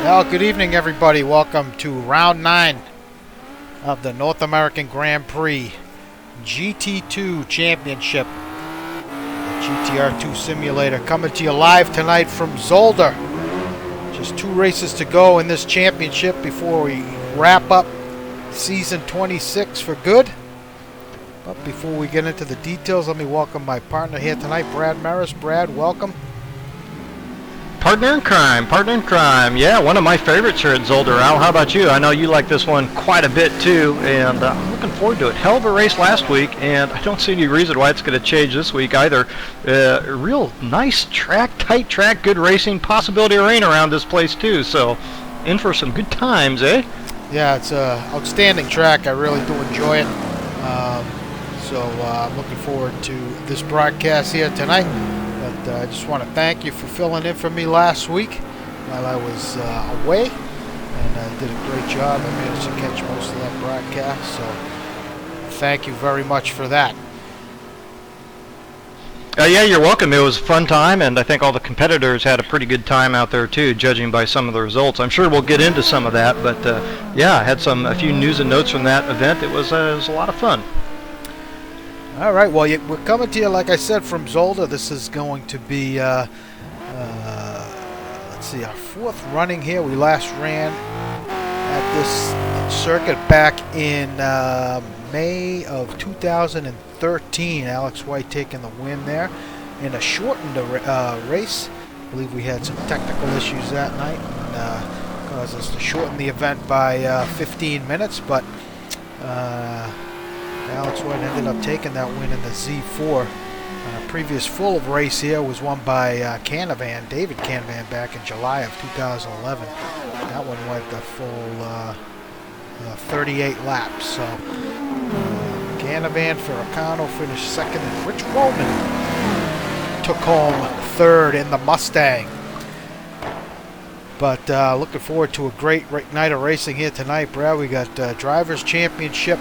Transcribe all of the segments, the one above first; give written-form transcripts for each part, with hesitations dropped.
Well, good evening, everybody. Welcome to round 9 of the North American Grand Prix GT2 Championship. The GTR2 simulator coming to you live tonight from Zolder. Just 2 races to go in this championship before we wrap up season 26 for good. But before we get into the details, let me welcome my partner here tonight, Brad Maris. Brad, welcome. Partner in crime. Yeah, one of my favorites here at Zolder. Al, how about you? I know you like this one quite a bit too, and I'm looking forward to it. Hell of a race last week, and I don't see any reason why it's going to change this week either. Real nice track, tight track, good racing, possibility of rain around this place too, so in for some good times, eh? Yeah, it's an outstanding track. I really do enjoy it. So I'm looking forward to this broadcast here tonight. But I just want to thank you for filling in for me last week while I was away, and I did a great job. I managed to catch most of that broadcast, so thank you very much for that. Yeah, you're welcome. It was a fun time, and I think all the competitors had a pretty good time out there too, judging by some of the results. I'm sure we'll get into some of that, but yeah, I had a few news and notes from that event. It was a lot of fun. All right, well, we're coming to you, like I said, from Zolder. This is going to be, let's see, our 4th running here. We last ran at this circuit back in May of 2013. Alex White taking the win there in a shortened race. I believe we had some technical issues that night and caused us to shorten the event by 15 minutes, but Alex White ended up taking that win in the Z4. Previous full race here was won by David Canavan, back in July of 2011. That one went the full 38 laps. So Canavan, Ferracano finished 2nd, and Rich Roman took home 3rd in the Mustang. But looking forward to a great night of racing here tonight, Brad. We got Drivers' Championship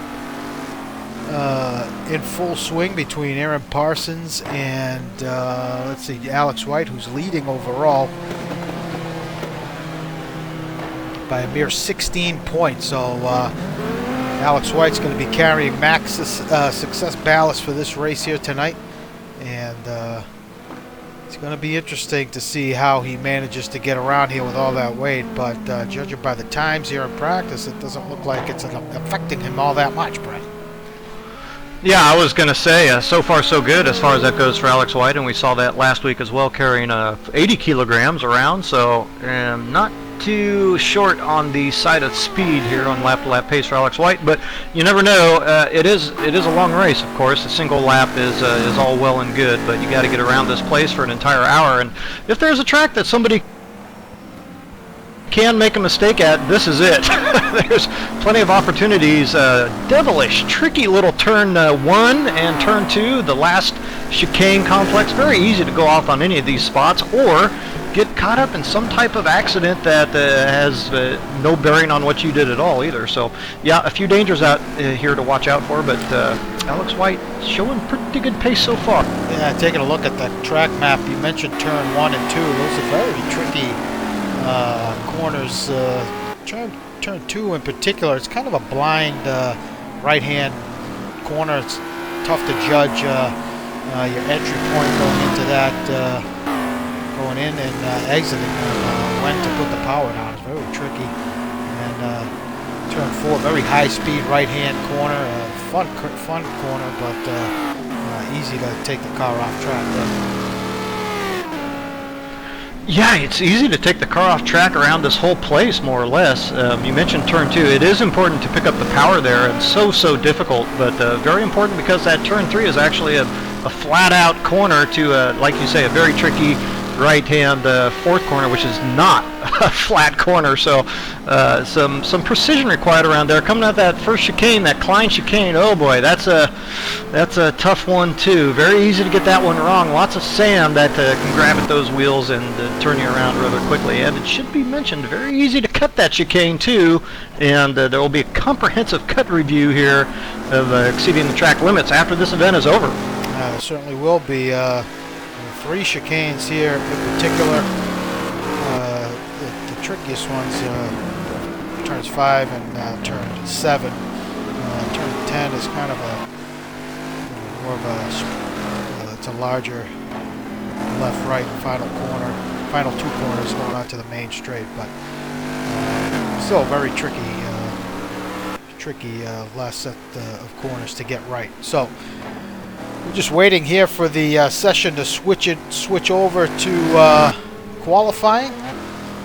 in full swing between Aaron Parsons and let's see, Alex White, who's leading overall by a mere 16 points. So Alex White's going to be carrying Max's success ballast for this race here tonight, and it's going to be interesting to see how he manages to get around here with all that weight. But judging by the times here in practice, it doesn't look like it's affecting him all that much, Brett. Yeah, I was going to say, so far so good as far as that goes for Alex White, and we saw that last week as well, carrying 80 kilograms around, so not too short on the side of speed here on lap-to-lap pace for Alex White, but you never know. It is a long race, of course. A single lap is all well and good, but you got to get around this place for an entire hour, and if there's a track that somebody can make a mistake at, this is it. There's plenty of opportunities. Devilish, tricky little turn 1 and turn 2, the last chicane complex. Very easy to go off on any of these spots or get caught up in some type of accident that has no bearing on what you did at all either. So yeah, a few dangers out here to watch out for, but Alex White showing pretty good pace so far. Yeah, taking a look at the track map, you mentioned turn 1 and 2. Those are very tricky corners. Turn 2 in particular, it's kind of a blind right-hand corner. It's tough to judge your entry point going into that, going in and exiting, when to put the power down. It's very tricky. And turn 4, very high-speed right-hand corner, fun corner, but easy to take the car off track there. Yeah, it's easy to take the car off track around this whole place, more or less. You mentioned turn 2. It is important to pick up the power there, and so difficult, but very important because that turn 3 is actually a flat-out corner to, like you say, a very tricky right-hand 4th corner, which is not a flat corner. So some precision required around there. Coming out that first chicane, that Klein chicane, oh boy, that's a tough one too. Very easy to get that one wrong. Lots of sand that can grab at those wheels and turn you around rather quickly. And it should be mentioned, very easy to cut that chicane too. And there will be a comprehensive cut review here of exceeding the track limits after this event is over. There certainly will be. 3 chicanes here in particular. The trickiest ones, turns 5 and turn 7. Turn 10 is kind of a more of a it's a larger left-right final corner, final 2 corners going on to the main straight, but still very tricky last set of corners to get right. So we're just waiting here for the session to switch over to qualifying.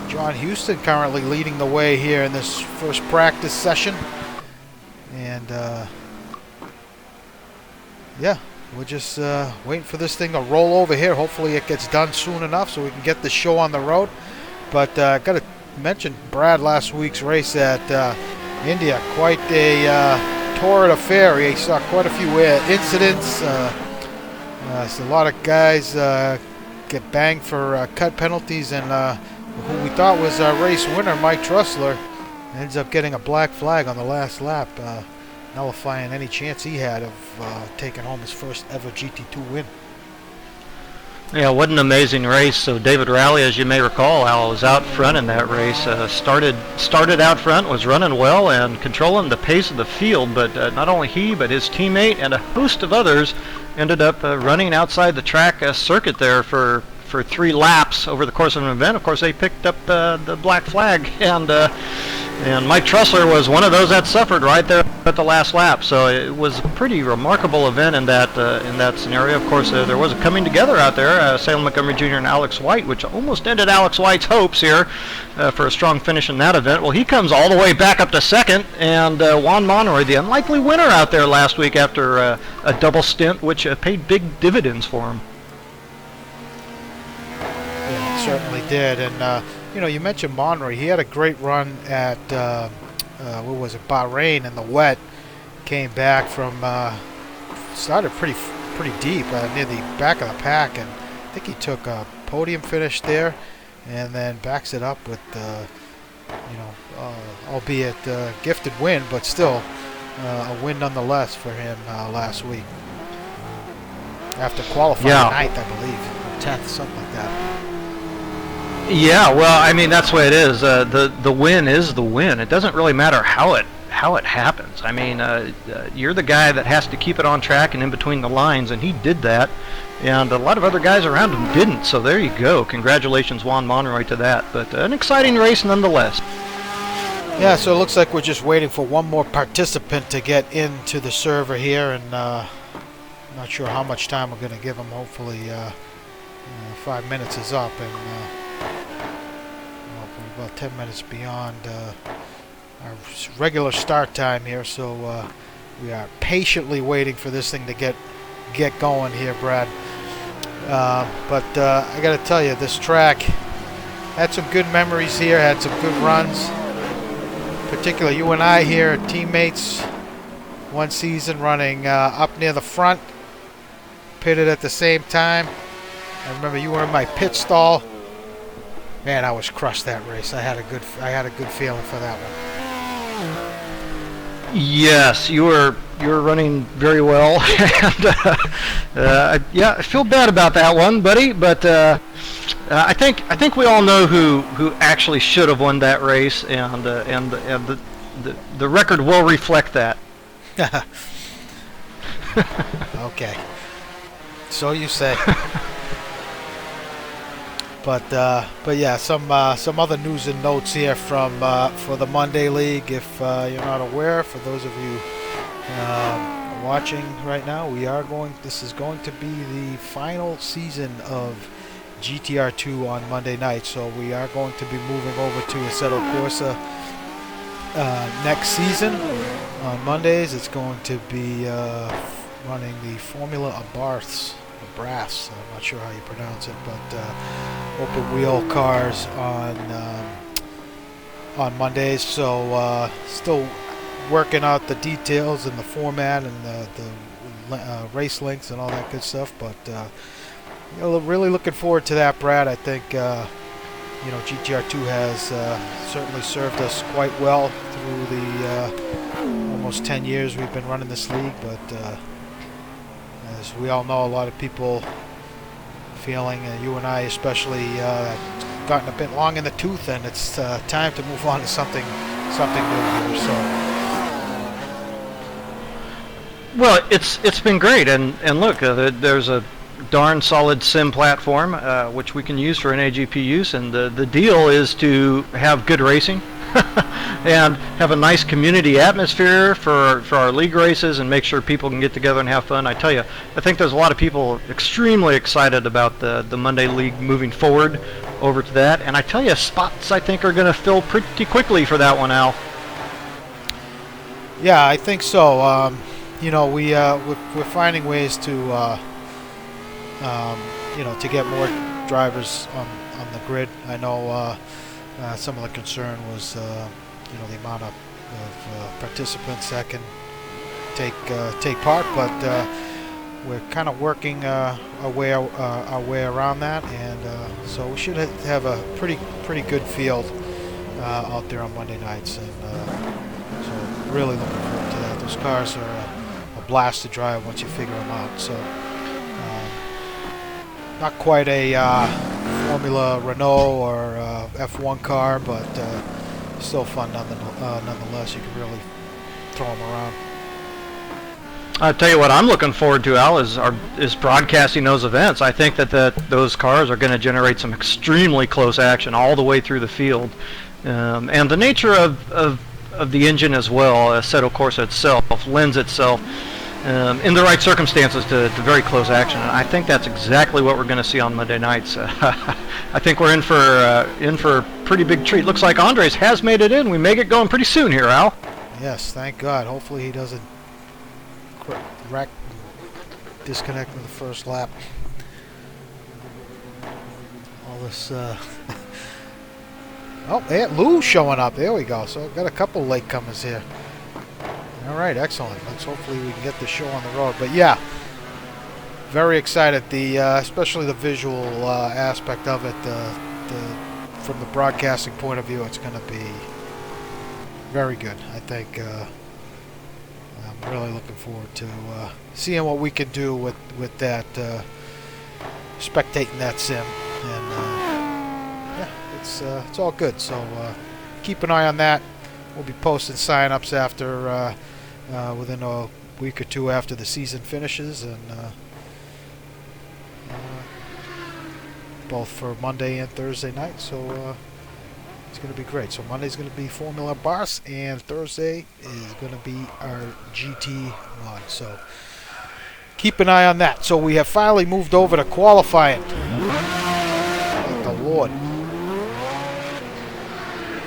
John Houston currently leading the way here in this first practice session, and yeah, we're just waiting for this thing to roll over here. Hopefully it gets done soon enough so we can get the show on the road. But got to mention Brad last week's race at India, quite a torrid affair. He saw quite a few incidents. So a lot of guys get banged for cut penalties, and who we thought was our race winner, Mike Trussler, ends up getting a black flag on the last lap, nullifying any chance he had of taking home his first ever GT2 win. Yeah, what an amazing race. So David Rowley, as you may recall, Al, was out front in that race. Started out front, was running well and controlling the pace of the field, but not only he, but his teammate and a host of others ended up running outside the track circuit there for 3 laps over the course of an event. Of course, they picked up the black flag, and Mike Trussler was one of those that suffered right there at the last lap. So it was a pretty remarkable event in that scenario. Of course, there was a coming together out there. Salem Montgomery Jr. and Alex White, which almost ended Alex White's hopes here for a strong finish in that event. Well, he comes all the way back up to second, and Juan Monroy, the unlikely winner out there last week after a double stint, which paid big dividends for him. Yeah, it certainly did. And you know, you mentioned Monroy. He had a great run at what was it, Bahrain in the wet. Came back from started pretty deep near the back of the pack, and I think he took a podium finish there, and then backs it up with you know, albeit gifted win, but still a win nonetheless for him last week after qualifying ninth, I believe, 10th, something like that. Yeah, well, I mean, that's the way it is. The win is the win. It doesn't really matter how it happens. I mean, you're the guy that has to keep it on track and in between the lines, and he did that. And a lot of other guys around him didn't. So there you go. Congratulations, Juan Monroy, to that. But an exciting race nonetheless. Yeah, so it looks like we're just waiting for one more participant to get into the server here, and not sure how much time we're going to give him. Hopefully 5 minutes is up, and about 10 minutes beyond our regular start time here, so we are patiently waiting for this thing to get going here, Brad. But I got to tell you, this track had some good memories here, had some good runs. Particularly you and I here, teammates, one season running up near the front, pitted at the same time. I remember you were in my pit stall. Man, I was crushed that race. I had a good feeling for that one. Yes, you were running very well, and yeah, I feel bad about that one, buddy. But I think we all know who actually should have won that race, and the record will reflect that. Okay, so you say. But yeah, some other news and notes here from for the Monday League. If you're not aware, for those of you watching right now, this is going to be the final season of GTR2 on Monday night. So we are going to be moving over to Assetto Corsa next season on Mondays. It's going to be running the Formula Abarths. Brass, I'm not sure how you pronounce it, but open wheel cars on Mondays. So still working out the details and the format and the race links and all that good stuff. But really looking forward to that, Brad. I think GTR2 has certainly served us quite well through the almost 10 years we've been running this league, but. As we all know, a lot of people feeling, you and I especially, that gotten a bit long in the tooth, and it's time to move on to something new here. So. Well, it's been great, and look, there's a darn solid sim platform which we can use for NAGP use, and the deal is to have good racing and have a nice community atmosphere for our league races, and make sure people can get together and have fun. I tell you, I think there's a lot of people extremely excited about the Monday League moving forward over to that, and I tell you, spots I think are going to fill pretty quickly for that one, Al. Yeah, I think so. You know, we're finding ways to you know, to get more drivers on the grid. I know some of the concern was you know, the amount of participants that can take part, but we're kind of working our way around that, and so we should have a pretty good field out there on Monday nights, and so really looking forward to that. Those cars are a blast to drive once you figure them out. So not quite a Formula Renault or F1 car, but still fun nonetheless. You can really throw them around. I'll tell you what I'm looking forward to, Al, is broadcasting those events. I think that those cars are going to generate some extremely close action all the way through the field, and the nature of the engine as well, Assetto Corsa itself, lends itself in the right circumstances to very close action. And I think that's exactly what we're going to see on Monday nights. I think we're in for a pretty big treat. Looks like Andres has made it in. We may get going pretty soon here, Al. Yes, thank God. Hopefully he doesn't disconnect in the first lap. All this. Oh, hey, Lou's showing up. There we go. So I've got a couple latecomers here. All right, excellent. Let's hopefully we can get the show on the road. But yeah, very excited. Especially the visual aspect of it. From the broadcasting point of view, it's going to be very good. I think I'm really looking forward to seeing what we can do with that, spectating that sim, and yeah, it's all good. So keep an eye on that. We'll be posting sign-ups after within a week or two after the season finishes, and both for Monday and Thursday night. So it's going to be great. So Monday's going to be Formula Boss, and Thursday is going to be our GT1. So keep an eye on that. So we have finally moved over to qualifying. Thank the Lord.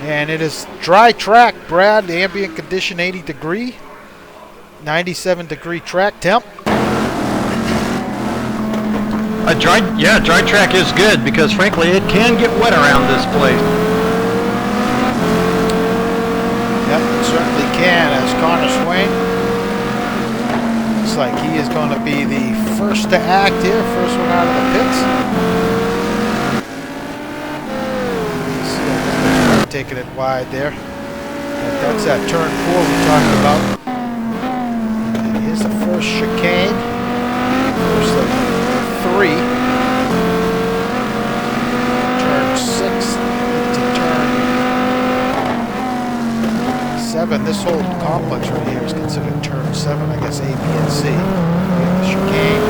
And it is dry track, Brad. Ambient condition 80 degree, 97 degree track temp. Dry track is good because frankly it can get wet around this place. Yep, it certainly can. As Connor Swain, looks like he is going to be the first to act here, first one out of the pits. Taking it wide there. But that's that turn 4 we talked about. And here's the first chicane. First of 3. Turn 6 into turn 7. This whole complex right here is considered turn 7. I guess A, B, and C. We have the chicane.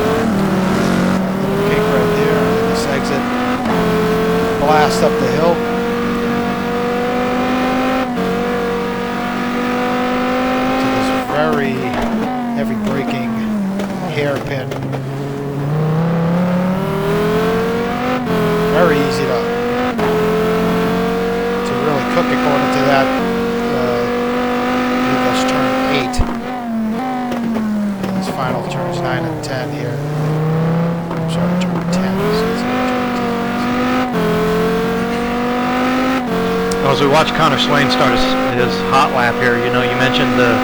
Little kick right there. And this exit. Blast up the hill. Very heavy braking, hairpin. Very easy to really cook it going into that. I believe that's turn 8. And these final turns 9 and 10 here. I'm sorry, turn 10. Well, as we watch Connor Swain start his hot lap here, you know, you mentioned the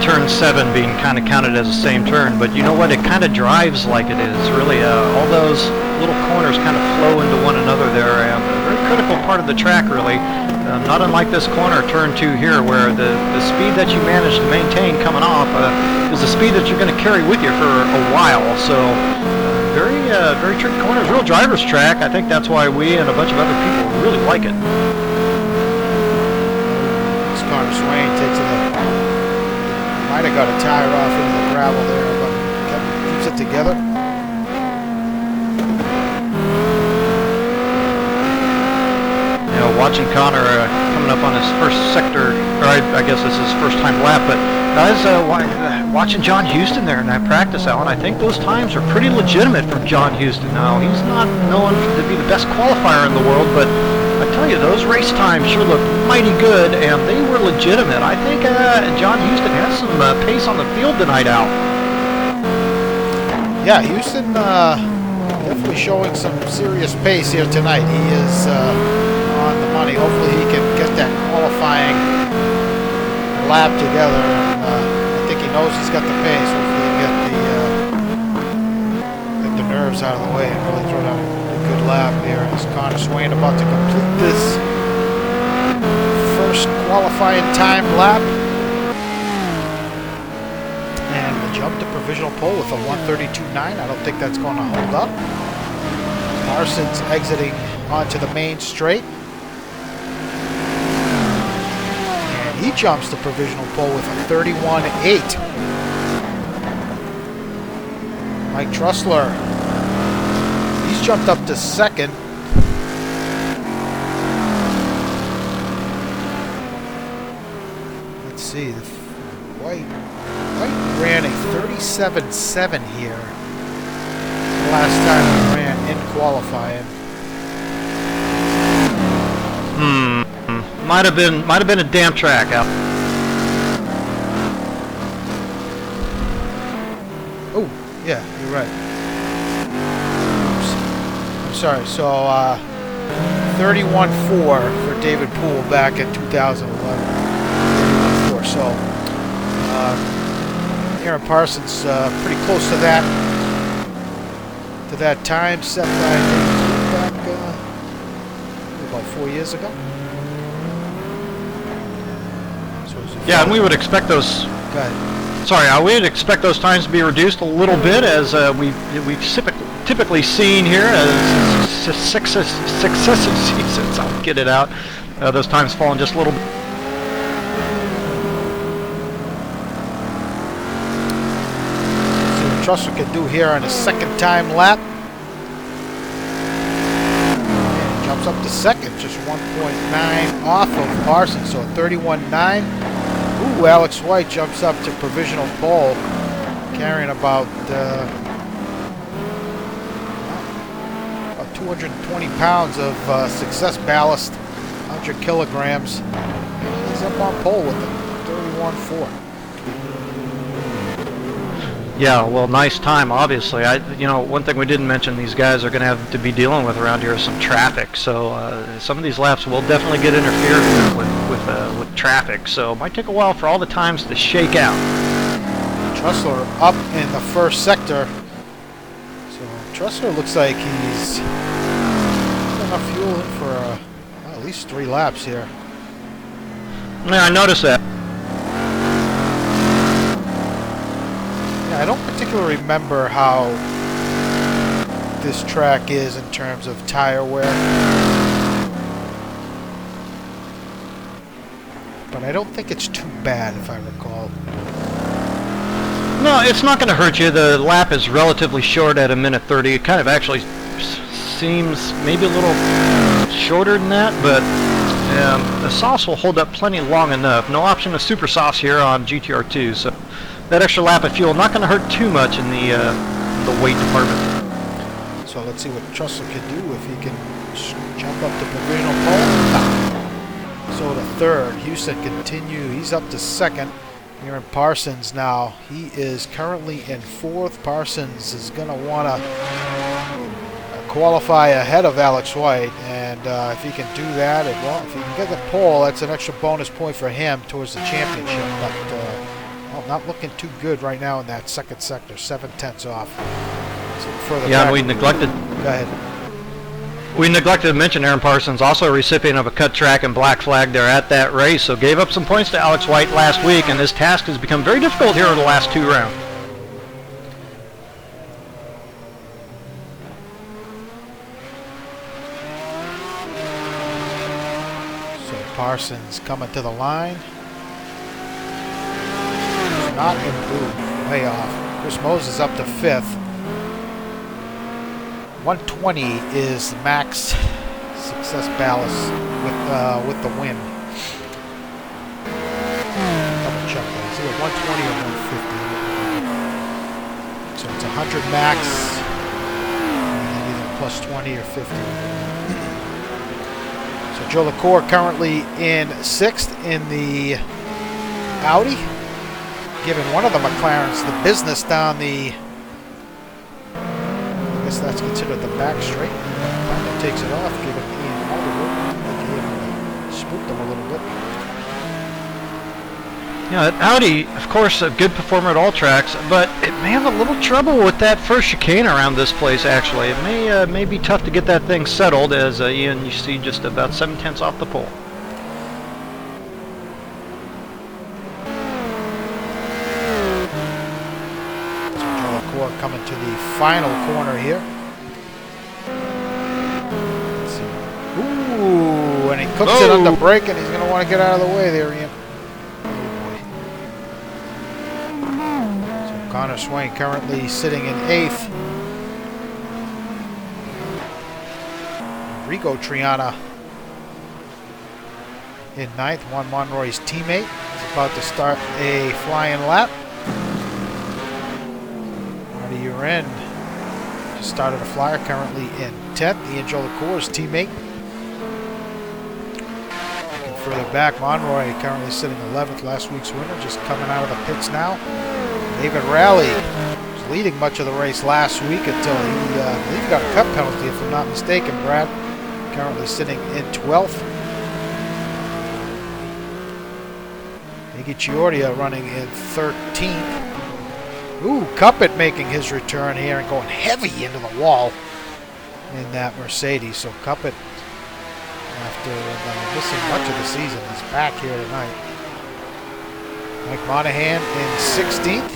turn 7 being kind of counted as the same turn, but you know what, it kind of drives like it is. Really, all those little corners kind of flow into one another there. A very critical part of the track, really. Not unlike this corner, turn 2 here, where the speed that you manage to maintain coming off is the speed that you're going to carry with you for a while. So very tricky corners. Real driver's track. I think that's why we and a bunch of other people really like it. This Connor Swain takes it up. Might have got a tire off into the gravel there, but keeps it together. You know, watching Connor coming up on his first sector, or I guess this is his first time lap, but guys, watching John Houston there in that practice, Alan, I think those times are pretty legitimate from John Houston. Now, he's not known to be the best qualifier in the world, but I tell you, those race times sure looked mighty good, and they were legitimate. I think John Houston has some pace on the field tonight, Al. Yeah, Houston definitely showing some serious pace here tonight. He is on the money. Hopefully he can get that qualifying lap together. I think he knows he's got the pace. Hopefully he can get the nerves out of the way and really throw down a good lap here. As Connor Swain about to complete this first qualifying time lap. And the jump to provisional pole with a 132.9. I don't think that's going to hold up. Parsons exiting onto the main straight. He jumps the provisional pole with a 31.8. Mike Trussler, he's jumped up to second. Let's see, White ran a 37.7 here the last time he ran in qualifying. Might have been a damn track out. Oh, yeah, you're right. Oops. I'm sorry. So 31.4 for David Poole back in 2011. 31.4. So Aaron Parsons pretty close to that time set by back about 4 years ago. Yeah, and we would expect those. Go ahead. Sorry, we would expect those times to be reduced a little bit, as we've typically seen here as successive seasons. I'll get it out. Those times falling just a little bit. See what Trussell can do here on his second time lap. And jumps up to second, just 1.9 off of Parsons, so 31.9. Ooh, Alex White jumps up to provisional pole, carrying about 220 pounds of success ballast, 100 kilograms. He's up on pole with it, 31.4. Yeah, well, nice time, obviously. One thing we didn't mention, these guys are going to have to be dealing with around here is some traffic. So some of these laps will definitely get interfered with traffic. So it might take a while for all the times to shake out. Trussler up in the first sector. So Trussler looks like he's got enough fuel in for at least 3 laps here. Yeah, I noticed that. I don't particularly remember how this track is in terms of tire wear, but I don't think it's too bad if I recall. No, it's not going to hurt you. The lap is relatively short at 1:30. It kind of actually seems maybe a little shorter than that, but the sauce will hold up plenty long enough. No option of super sauce here on GTR2, so that extra lap of fuel not going to hurt too much in the weight department. So let's see what Trussell can do if he can jump up to provisional pole. So to third, Houston continue. He's up to second. Aaron Parsons now. He is currently in fourth. Parsons is going to want to qualify ahead of Alex White, and if he can do that, if he can get the pole, that's an extra bonus point for him towards the championship. But not looking too good right now in that second sector. 7/10 off. So further yeah, back, and we neglected. Go ahead. We neglected to mention Aaron Parsons, also a recipient of a cut track and black flag there at that race, so gave up some points to Alex White last week, and this task has become very difficult here in the last 2 rounds. Parsons coming to the line. Not improved. Way off. Chris Moses up to 5th. 120 is max success ballast with the win. Double check that. Is it 120 or 150? So it's 100 max, and either plus 20 or 50. So Joe LaCour currently in 6th in the Audi, giving one of the McLarens the business down the, I guess that's considered the back straight. Finally takes it off, giving Ian all the work. Spooked him a little bit. Yeah, Audi, of course, a good performer at all tracks, but it may have a little trouble with that first chicane around this place, actually. It may be tough to get that thing settled, as Ian, you see just about 7/10 off the pole. So Joe LaCour coming to the final corner here. Let's see. Ooh, and he cooks it under brake, and he's going to want to get out of the way there, Ian. Connor Swain currently sitting in 8th. Rico Triana in 9th. Juan Monroy's teammate is about to start a flying lap. Marty Uren just started a flyer, currently in 10th. Ian Joe LaCour's teammate. Looking further back, Monroy currently sitting 11th, last week's winner, just coming out of the pits now. David Rowley was leading much of the race last week until he, I believe, got a cut penalty, if I'm not mistaken, Brad. Currently sitting in 12th. Iggy Chiordia running in 13th. Ooh, Cuppet making his return here and going heavy into the wall in that Mercedes. So Cuppet, after missing much of the season, is back here tonight. Mike Monahan in 16th.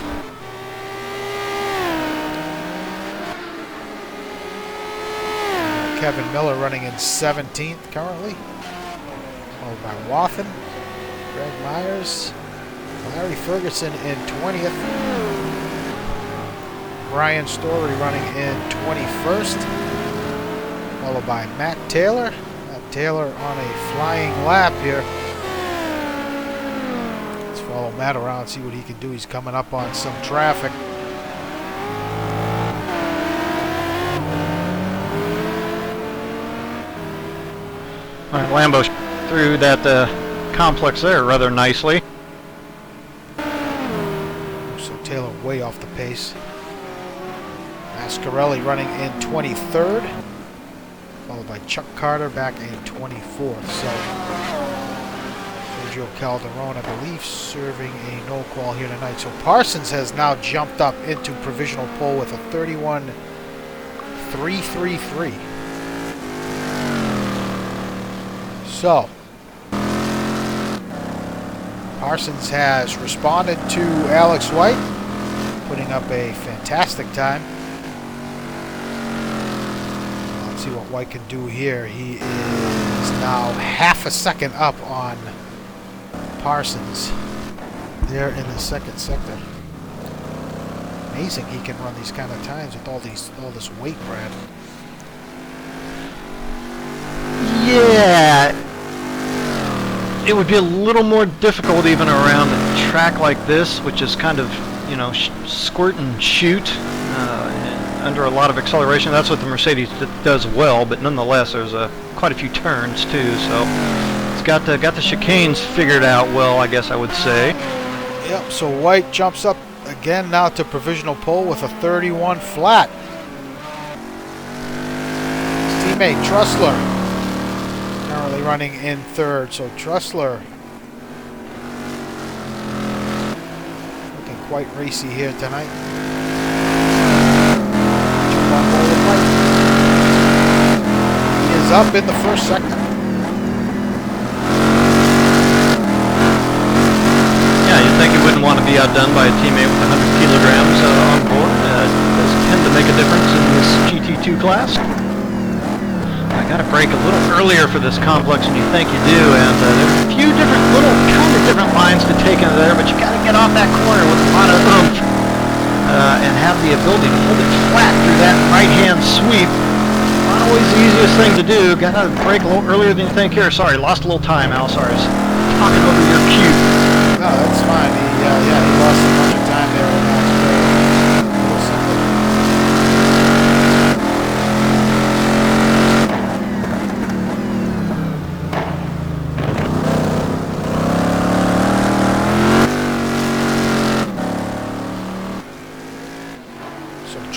Kevin Miller running in 17th currently. Followed by Wathen, Greg Myers, Larry Ferguson in 20th. Brian Story running in 21st. Followed by Matt Taylor. Matt Taylor on a flying lap here. Let's follow Matt around, see what he can do. He's coming up on some traffic. All right, Lambo through that complex there rather nicely. So Taylor way off the pace. Mascarelli running in 23rd. Followed by Chuck Carter back in 24th. So Sergio Calderon, I believe, serving a no qual here tonight. So Parsons has now jumped up into provisional pole with a 31.333. So, Parsons has responded to Alex White, putting up a fantastic time. Let's see what White can do here. He is now half a second up on Parsons there in the second sector. Amazing he can run these kind of times with all this weight, Brad. Yeah. It would be a little more difficult even around a track like this, which is kind of, you know, squirt and shoot under a lot of acceleration. That's what the Mercedes does well, but nonetheless, there's quite a few turns too. So it's got the chicanes figured out well, I guess I would say. Yep. So White jumps up again now to provisional pole with a 31 flat. His teammate Trussler currently running in 3rd, so Trussler looking quite racy here tonight. Jump on board with White. He is up in the first sector. Yeah, you'd think he wouldn't want to be outdone by a teammate with 100 kilograms on board. It does tend to make a difference in this GT2 class. got to brake a little earlier for this complex than you think you do, and there's a few different little kind of different lines to take into there, but you got to get off that corner with a lot of oomph and have the ability to hold it flat through that right-hand sweep. Not always the easiest thing to do. Got to brake a little earlier than you think here. Sorry, lost a little time, Al. Sorry, I was talking over your cue. No, that's fine. Yeah, he lost a bunch of time there.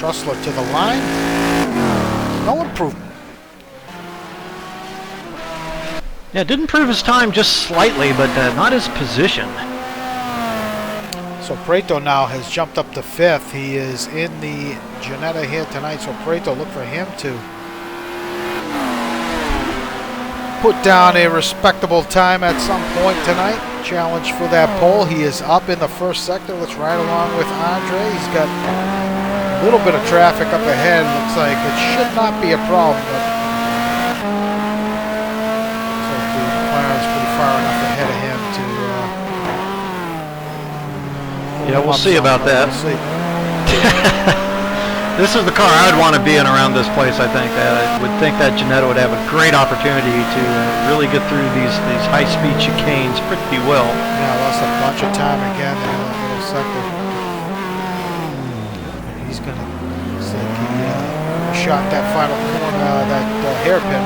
Trussler to the line. No improvement. Yeah, did improve his time just slightly, but not his position. So Prieto now has jumped up to 5th. He is in the Ginetta here tonight, so Prieto, look for him to put down a respectable time at some point tonight. Challenge for that pole. He is up in the first sector. Let's ride along with Andre. He's got a little bit of traffic up ahead. Looks like it should not be a problem, but looks like the McLaren's pretty far enough ahead of him to yeah, we'll see about that. We'll see. This is the car I would want to be in around this place, I think. I would think that Ginetta would have a great opportunity to really get through these high-speed chicanes pretty well. Yeah, lost a bunch of time again in that little sector. He's going to, looks like he shot that final corner, that hairpin.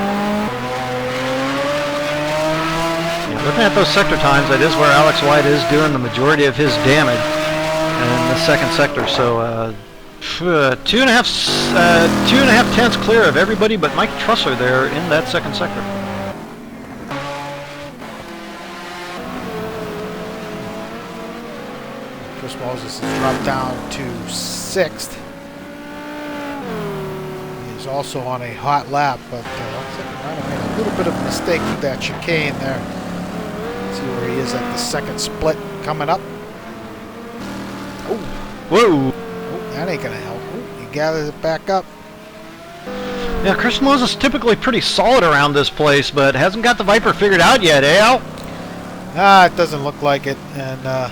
Yeah, looking at those sector times, that is where Alex White is doing the majority of his damage in the second sector. So 2.5 tenths clear of everybody but Mike Trussler there in that second sector. Chris Moses has dropped down to 6th. He's also on a hot lap, but looks like he might have made a little bit of a mistake with that chicane there. Let's see where he is at the second split coming up. Oh, whoa! That ain't gonna help. He gathers it back up. Yeah, Chris Moses is typically pretty solid around this place, but hasn't got the Viper figured out yet, eh, Al? It doesn't look like it, and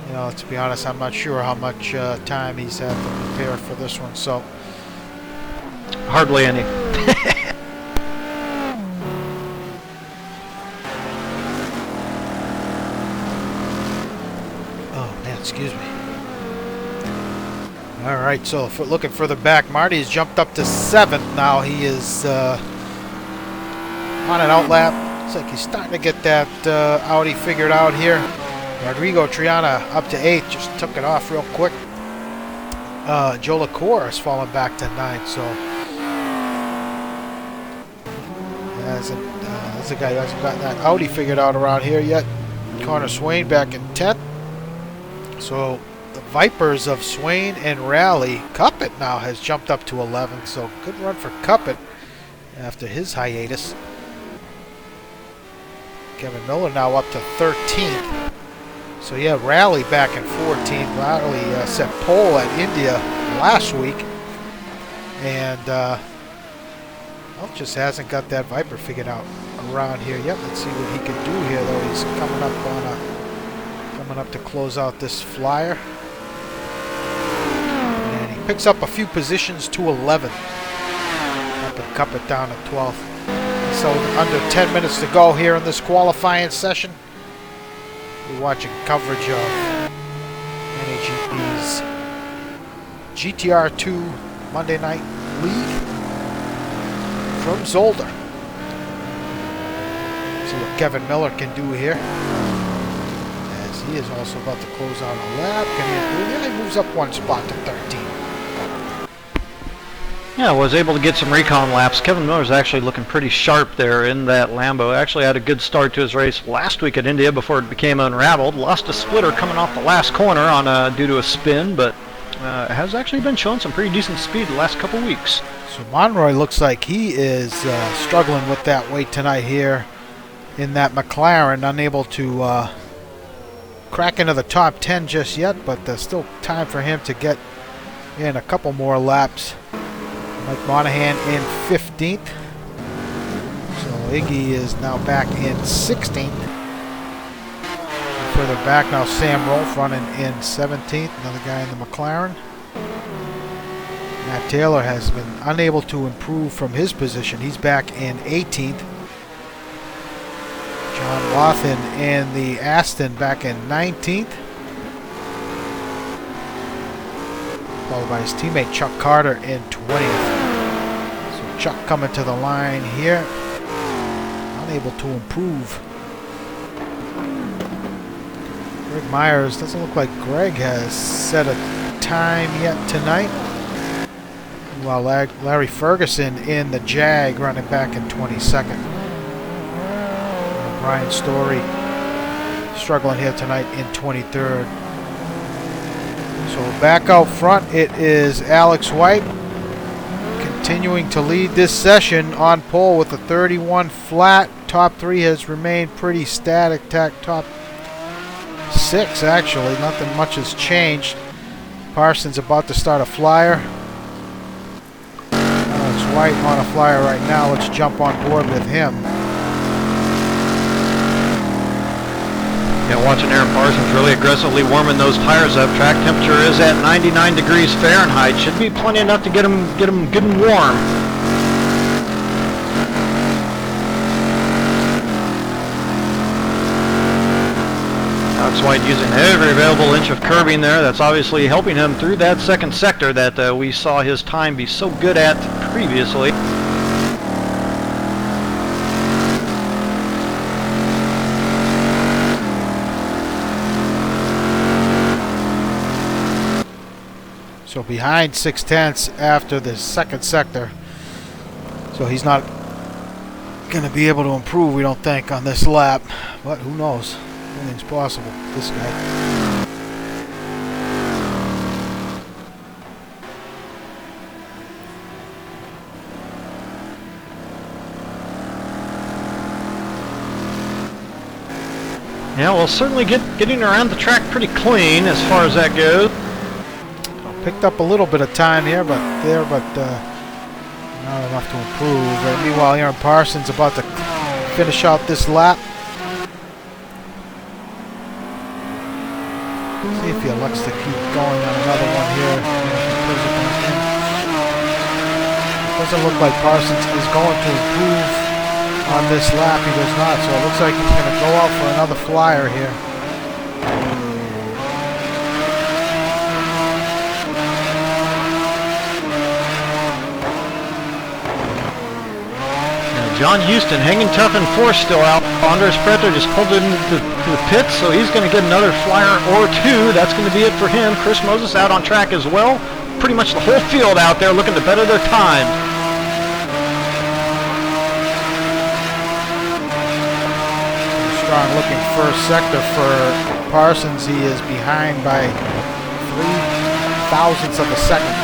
you know, to be honest, I'm not sure how much time he's had to prepare for this one, so hardly any. Oh man, excuse me. All right, so if we're looking further back, Marty's jumped up to 7th now. He is on an outlap. Looks like he's starting to get that Audi figured out here. Rodrigo Triana up to 8th, just took it off real quick. Joe LaCour has fallen back to 9th, so that's a guy who hasn't got that Audi figured out around here yet. Connor Swain back in 10th. So the Vipers of Swain and Raleigh. Cuppett now has jumped up to 11th, so good run for Cuppett after his hiatus. Kevin Miller now up to 13th. So yeah, Raleigh back in 14th. Raleigh set pole at India last week, and well, just hasn't got that Viper figured out around here yet. Let's see what he can do here, though. He's coming up to close out this flyer, and he picks up a few positions to 11th. Up and Cuppett down to 12th. So under 10 minutes to go here in this qualifying session. We're watching coverage of NAGP's GTR2 Monday Night League from Zolder. See what Kevin Miller can do here, as he is also about to close out a lap. Can he improve? Yeah, he moves up one spot to 13. Yeah, was able to get some recon laps. Kevin Miller's actually looking pretty sharp there in that Lambo. Actually had a good start to his race last week at India before it became unraveled. Lost a splitter coming off the last corner on due to a spin, but has actually been showing some pretty decent speed the last couple weeks. So Monroy looks like he is struggling with that weight tonight here in that McLaren. Unable to crack into the top 10 just yet, but there's still time for him to get in a couple more laps. Mike Monahan in 15th. So Iggy is now back in 16th. Further back now, Sam Rolfe running in 17th. Another guy in the McLaren. Matt Taylor has been unable to improve from his position. He's back in 18th. John Wathen in the Aston back in 19th. Followed by his teammate Chuck Carter in 20th. So Chuck coming to the line here. Unable to improve. Greg Myers, doesn't look like Greg has set a time yet tonight. While Larry Ferguson in the Jag running back in 22nd. Brian Story struggling here tonight in 23rd. So back out front, it is Alex White continuing to lead this session on pole with a 31 flat. Top 3 has remained pretty static. Top 6 actually, nothing much has changed. Parsons about to start a flyer. Alex White on a flyer right now. Let's jump on board with him. Yeah, watching Aaron Parsons really aggressively warming those tires up. Track temperature is at 99 degrees Fahrenheit. Should be plenty enough to get him good and warm. Alex White using every available inch of curbing there. That's obviously helping him through that second sector that we saw his time be so good at previously. So behind 6/10 after the second sector. So he's not going to be able to improve, we don't think, on this lap. But who knows? Anything's possible. This guy. Yeah, well, certainly getting around the track pretty clean as far as that goes. Picked up a little bit of time here, but not enough to improve. And meanwhile, Aaron Parsons about to finish out this lap. See if he elects to keep going on another one here. It doesn't look like Parsons is going to improve on this lap. He does not, so it looks like he's going to go out for another flyer here. John Houston hanging tough in fourth still out. Andres Prieto just pulled it into the pits, so he's going to get another flyer or two. That's going to be it for him. Chris Moses out on track as well. Pretty much the whole field out there looking to better their time. Strong looking first sector for Parsons. He is behind by 0.003 of a second.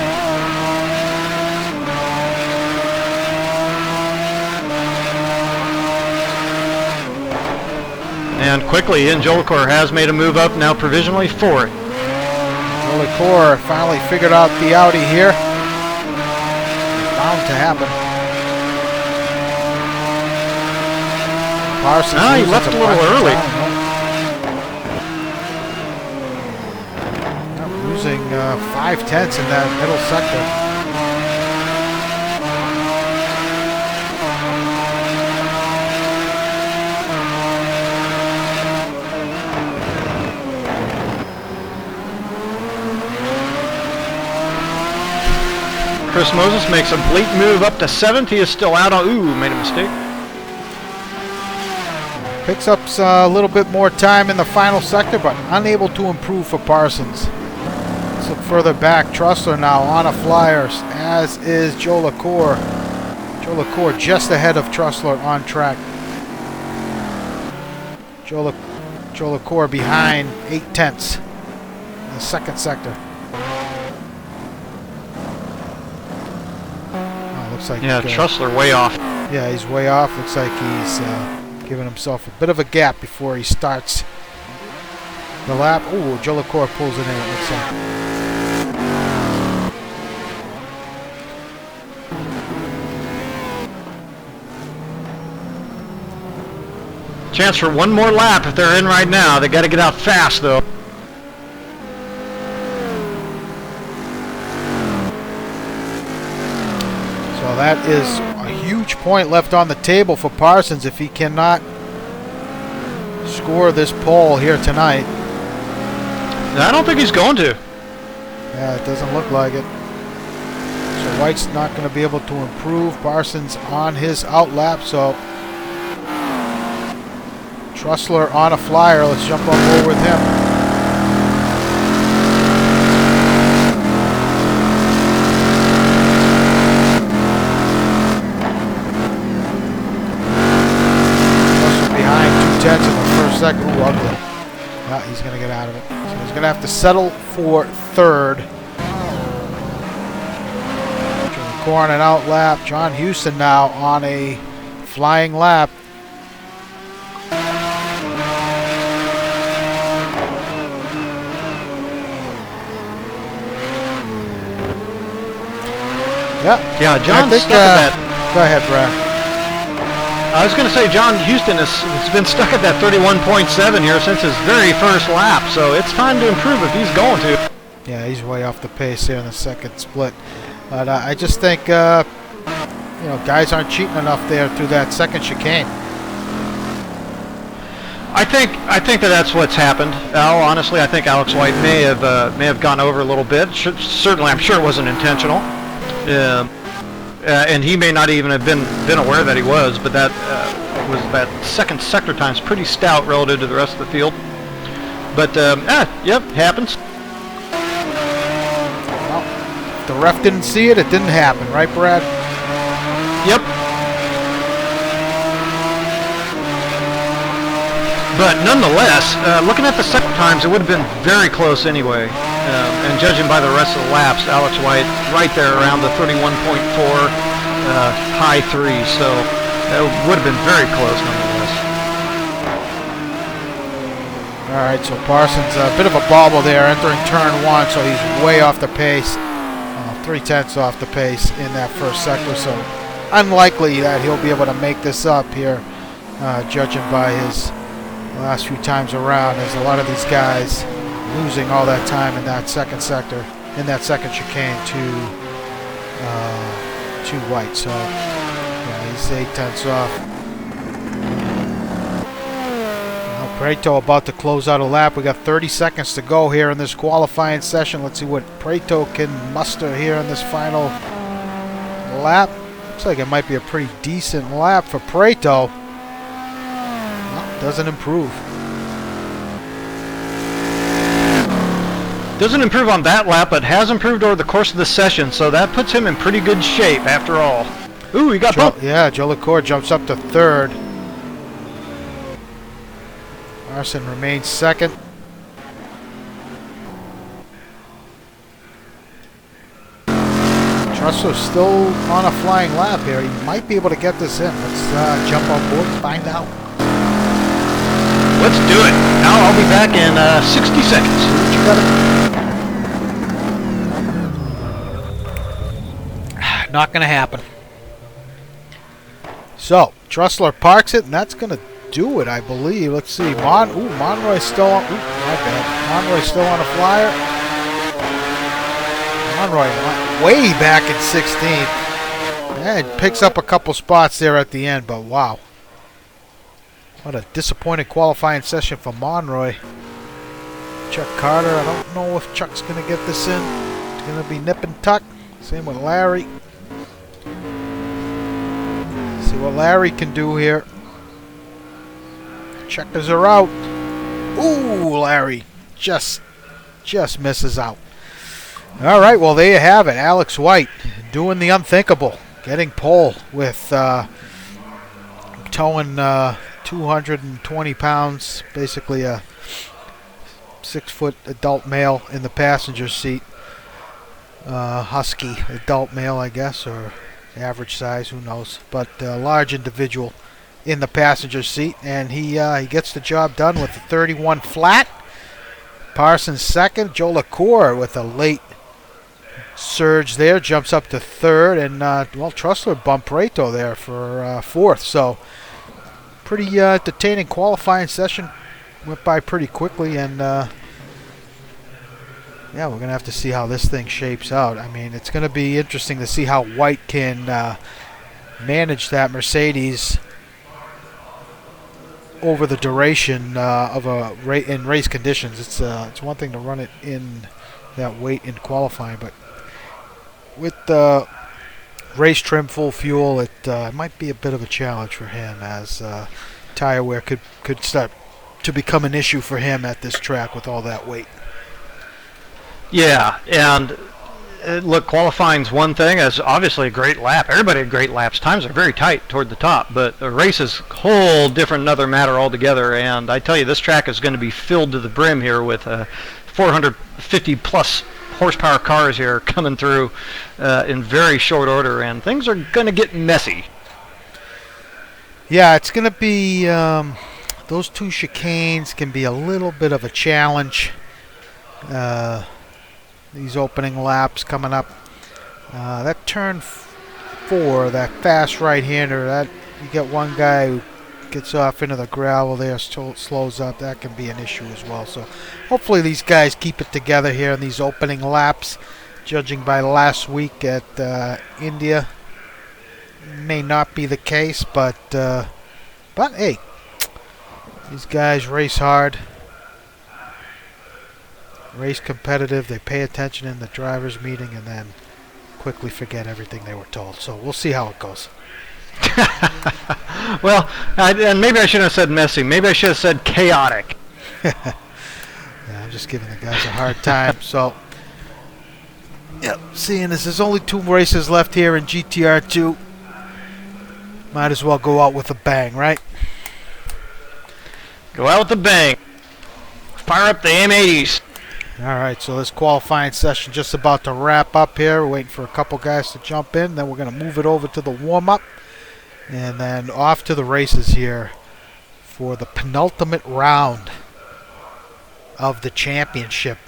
And quickly, Ian Jolicoeur has made a move up, now provisionally fourth. Jolicoeur finally figured out the Audi here. Bound to happen. Parsons he left a little early. Losing 5/10 in that middle sector. Chris Moses makes a bleak move up to 7th. He is still out on... Ooh, made a mistake. Picks up a little bit more time in the final sector, but unable to improve for Parsons. Let's look further back. Trussler now on a flyer, as is Jolicoeur. Jolicoeur just ahead of Trussler on track. Jolicoeur behind 0.8 in the second sector. Looks like Trussler way off. Yeah, he's way off. Looks like he's giving himself a bit of a gap before he starts the lap. Ooh, Jolicoeur pulls it in, it looks like. Chance for one more lap if they're in right now. They got to get out fast, though. So that is a huge point left on the table for Parsons if he cannot score this pole here tonight. I don't think he's going to. Yeah, it doesn't look like it. So White's not going to be able to improve. Parsons on his outlap, so Trussler on a flyer. Let's jump on board with him. Trussler behind 2/10 in the first second. Ooh, ugly. No, he's going to get out of it. So he's going to have to settle for third. On an out lap. John Houston now on a flying lap. Yeah, John's stuck at that. Go ahead, Brad. I was going to say John Houston has been stuck at that 31.7 here since his very first lap, so it's time to improve if he's going to. Yeah, he's way off the pace here in the second split. But I just think, you know, guys aren't cheating enough there through that second chicane. I think that's what's happened. Al, honestly, I think Alex White may have gone over a little bit. Certainly, I'm sure it wasn't intentional, and he may not even have been aware that he was. But that second sector time's pretty stout relative to the rest of the field. But yep, happens. The ref didn't see it, it didn't happen, right, Brad? Yep. But nonetheless, looking at the second times, it would have been very close anyway. And judging by the rest of the laps, Alex White right there around the 31.4, high 3s, so it would have been very close nonetheless. All right, so Parsons, a bit of a bobble there entering turn 1, so he's way off the pace. 3/10 off the pace in that first sector, so unlikely that he'll be able to make this up here, judging by his last few times around, as a lot of these guys losing all that time in that second sector, in that second chicane to White. So yeah, he's 8/10 off. Prieto about to close out a lap. We got 30 seconds to go here in this qualifying session. Let's see what Prieto can muster here in this final lap. Looks like it might be a pretty decent lap for Prieto. Well, doesn't improve. Doesn't improve on that lap, but has improved over the course of the session, so that puts him in pretty good shape after all. Ooh, he got bumped. Yeah, Joe LaCour jumps up to third. Larson remains second. Trussler's still on a flying lap here. He might be able to get this in. Let's jump on board and find out. Let's do it. Now I'll be back in 60 seconds. Not going to happen. So, Trussler parks it, and that's going to do it, I believe. Let's see. Monroy's still on. Ooh, my bad. Monroy's still on a flyer. Monroy way back in 16th. And picks up a couple spots there at the end, but wow. What a disappointing qualifying session for Monroy. Chuck Carter, I don't know if Chuck's going to get this in. It's going to be nip and tuck. Same with Larry. See what Larry can do here. Checkers are out. Ooh, Larry just misses out. All right, well, there you have it. Alex White doing the unthinkable, getting pole with towing 220 pounds, basically a 6-foot adult male in the passenger seat. Husky adult male, I guess, or average size, who knows, but a large individual in the passenger seat, and he gets the job done with the 31 flat. Parsons second. Joe LaCour with a late surge there, jumps up to third, and well, Trussler bumped Prieto there for fourth. So pretty entertaining qualifying session. Went by pretty quickly, and yeah, we're going to have to see how this thing shapes out. I mean, it's going to be interesting to see how White can manage that Mercedes over the duration of in race conditions. It's one thing to run it in that weight in qualifying, but with the race trim full fuel, it might be a bit of a challenge for him, as tire wear could start to become an issue for him at this track with all that weight. Yeah, and look, qualifying's one thing. It's obviously a great lap. Everybody had great laps. Times are very tight toward the top, but the race is a whole different, another matter altogether. And I tell you, this track is going to be filled to the brim here with 450 plus horsepower cars here coming through in very short order, and things are going to get messy. Yeah, it's going to be those two chicanes can be a little bit of a challenge. These opening laps coming up. That turn 4, that fast right-hander, that you get one guy who gets off into the gravel there, slows up. That can be an issue as well. So hopefully these guys keep it together here in these opening laps. Judging by last week at India, may not be the case, but hey, these guys race hard, race competitive. They pay attention in the drivers' meeting and then quickly forget everything they were told. So we'll see how it goes. Well, and maybe I shouldn't have said messy. Maybe I should have said chaotic. Yeah, I'm just giving the guys a hard time. So, yeah, seeing as there's only 2 races left here in GTR2, might as well go out with a bang, right? Go out with a bang. Fire up the M80s. All right, so this qualifying session just about to wrap up here. We're waiting for a couple guys to jump in. Then we're going to move it over to the warm-up. And then off to the races here for the penultimate round of the championship.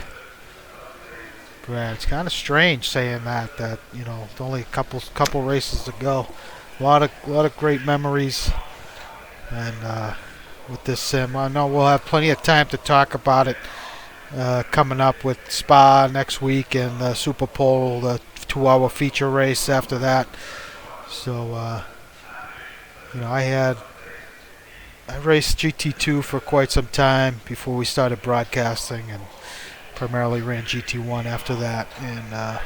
But it's kind of strange saying that you know, it's only a couple races to go. A lot of great memories, and with this sim, I know we'll have plenty of time to talk about it coming up with Spa next week and the Super Bowl, the 2-hour feature race after that. So you know, I raced GT2 for quite some time before we started broadcasting, and primarily ran GT1 after that, and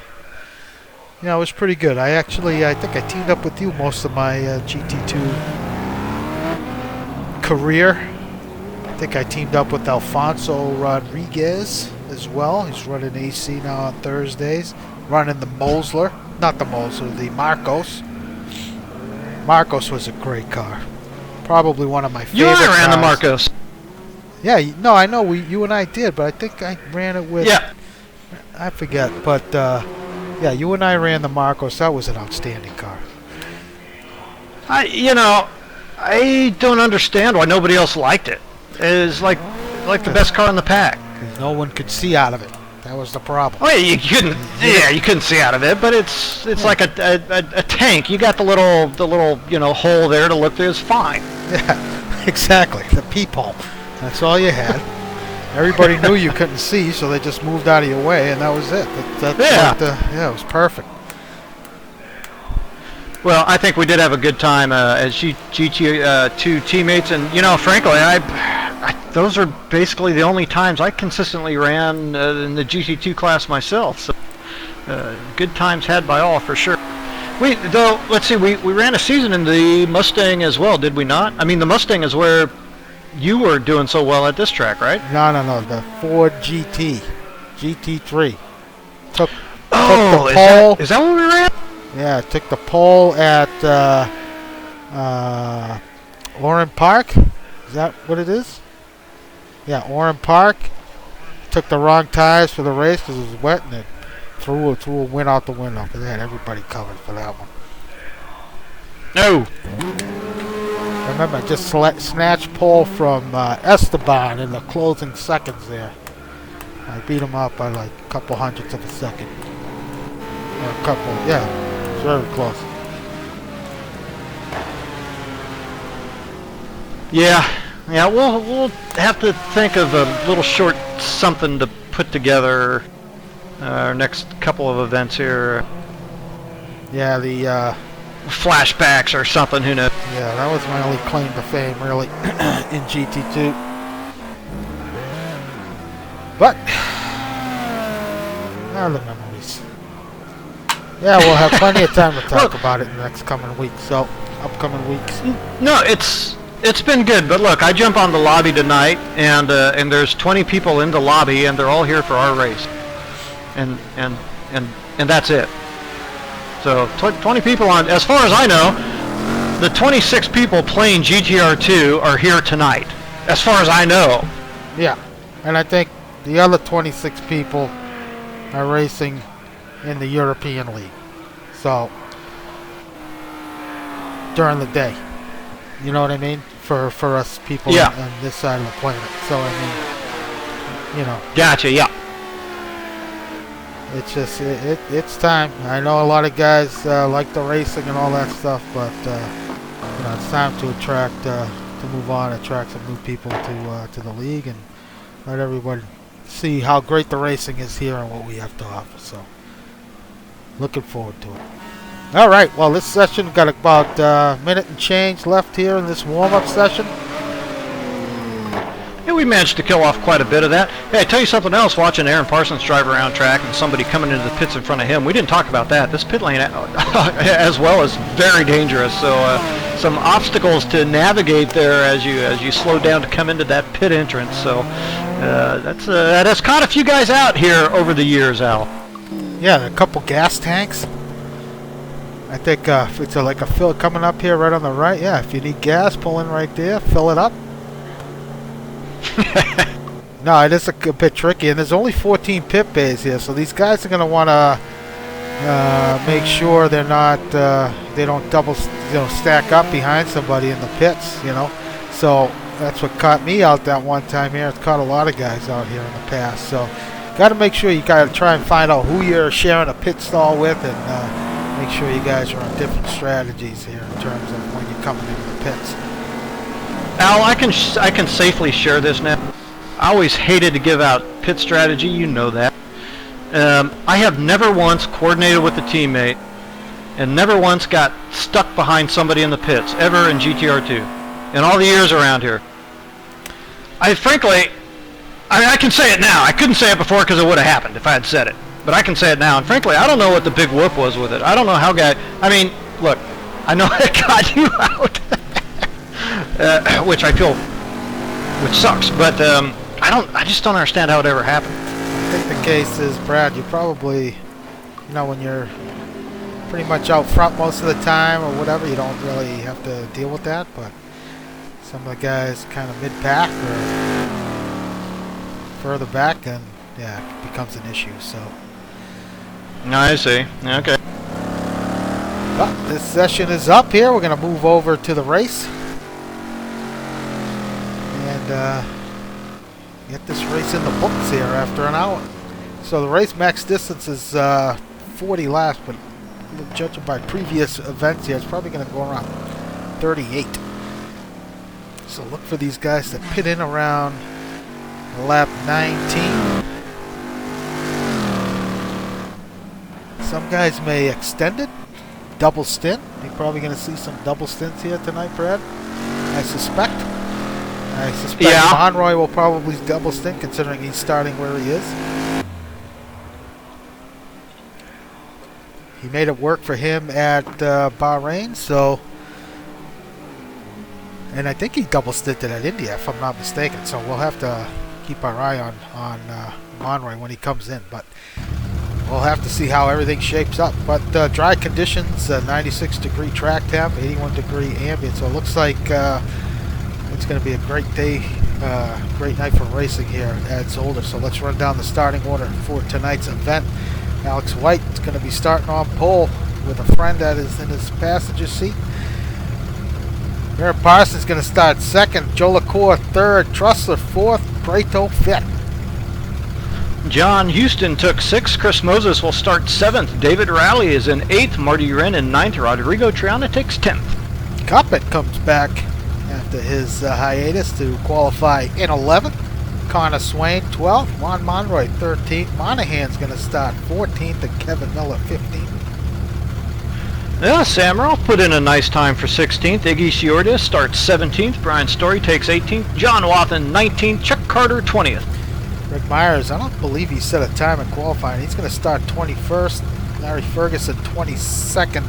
you know, it was pretty good. I think I teamed up with you most of my GT2 career. I think I teamed up with Alfonso Rodriguez as well. He's running AC now on Thursdays, running the Mosler, not the Mosler, the Marcos. Marcos was a great car. Probably one of my favorite cars. You and I ran the Marcos. Yeah, no, I know you and I did, but I think I ran it with... Yeah. I forget, but yeah, you and I ran the Marcos. That was an outstanding car. I don't understand why nobody else liked it. It's like the best car in the pack. Because no one could see out of it. That was the problem. Oh, yeah, you couldn't. Yeah, you couldn't see out of it, but it's like a tank. You got the little hole there to look through. It's fine. Yeah, exactly. The peephole. That's all you had. Everybody knew you couldn't see, so they just moved out of your way, and that was it. Yeah, it was perfect. Well, I think we did have a good time as GT2 teammates, and frankly, those are basically the only times I consistently ran in the GT2 class myself. So, good times had by all for sure. Let's see, we ran a season in the Mustang as well, did we not? I mean, the Mustang is where you were doing so well at this track, right? No, the Ford GT3 took the pole. Is that what we ran? Yeah, it took the pole at Oran Park. Is that what it is? Yeah, Oran Park. Took the wrong tires for the race because it was wet, and it threw a wind out the window because they had everybody covered for that one. No. Remember, I just snatched pole from Esteban in the closing seconds there. I beat him up by like a couple hundredths of a second. Or a couple, yeah, it's very close. Yeah, yeah. We'll have to think of a little short something to put together. Our next couple of events here. Yeah, the Flashbacks or something. Who knows? yeah, that was my only claim to fame, really, in GT2. But the memories. Yeah, we'll have plenty of time to talk about it in the next coming weeks. So, upcoming weeks. No, it's been good. But look, I jump on the lobby tonight, and there's 20 people in the lobby, and they're all here for our race, and that's it. So 20 people on. As far as I know, the 26 people playing GTR2 are here tonight. As far as I know. Yeah, and I think the other 26 people are racing in the European League. So, during the day. You know what I mean? For us people on this side of the planet. So, I mean, you know. Gotcha, yeah. It's just, it's time. I know a lot of guys like the racing and all that stuff, but, you know, it's time to attract, to move on, attract some new people to the league and let everybody see how great the racing is here and what we have to offer. So, looking forward to it. All right, well, this session got about a minute and change left here in this warm-up session. Yeah, we managed to kill off quite a bit of that. Hey, I tell you something else, watching Aaron Parsons drive around track and somebody coming into the pits in front of him. We didn't talk about that. This pit lane as well is very dangerous. So some obstacles to navigate there as you slow down to come into that pit entrance. So that has caught a few guys out here over the years, Al. Yeah, a couple gas tanks. I think if it's like a fill coming up here right on the right, yeah, if you need gas, pull in right there, fill it up. No, it is a bit tricky, and there's only 14 pit bays here, so these guys are going to want to make sure they're not, they don't double, stack up behind somebody in the pits, you know. So that's what caught me out that one time here. It's caught a lot of guys out here in the past. So got to make sure you got to try and find out who you're sharing a pit stall with, and make sure you guys are on different strategies here in terms of when you're coming into the pits. Al, I can safely share this now. I always hated to give out pit strategy, you know that. I have never once coordinated with a teammate and never once got stuck behind somebody in the pits, ever in GTR2, in all the years around here. Frankly, I can say it now. I couldn't say it before because it would have happened if I had said it. But I can say it now, and frankly, I don't know what the big whoop was with it. I don't know how I mean, look, I know it got you out. Which sucks, but I just don't understand how it ever happened. I think the case is, Brad, you probably, when you're pretty much out front most of the time or whatever, you don't really have to deal with that, but some of the guys kind of mid-pack or further back, and yeah, it becomes an issue, so. I see, okay. But this session is up here. We're going to move over to the race. And get this race in the books here after an hour. So the race max distance is 40 laps, but judging by previous events here, it's probably going to go around 38. So look for these guys to pit in around lap 19. Some guys may extend it, double stint. You're probably going to see some double stints here tonight, Brad, I suspect. Monroy will probably double stint, considering he's starting where he is. He made it work for him at Bahrain, so, and I think he double stinted at India, if I'm not mistaken. So we'll have to keep our eye on Monroy when he comes in, but we'll have to see how everything shapes up. But dry conditions, 96-degree track temp, 81-degree ambient, so it looks like it's going to be a great day, great night for racing here at Zolder. So let's run down the starting order for tonight's event. Alex White is going to be starting on pole with a friend that is in his passenger seat. Aaron Parsons is going to start second, Joe LaCour third, Trussler fourth, Prieto fifth. John Houston took 6th. Chris Moses will start 7th. David Rowley is in 8th. Marty Wren in 9th. Rodrigo Triana takes 10th. Coppett comes back after his hiatus to qualify in 11th. Connor Swain 12th, Juan Monroy 13th, Monahan's going to start 14th, and Kevin Miller 15th. Yeah, Samaroff put in a nice time for 16th. Iggy Ciorda starts 17th. Brian Story takes 18th. John Wathen 19th. Chuck Carter 20th. Rick Myers, I don't believe he set a time in qualifying. He's going to start 21st. Larry Ferguson 22nd.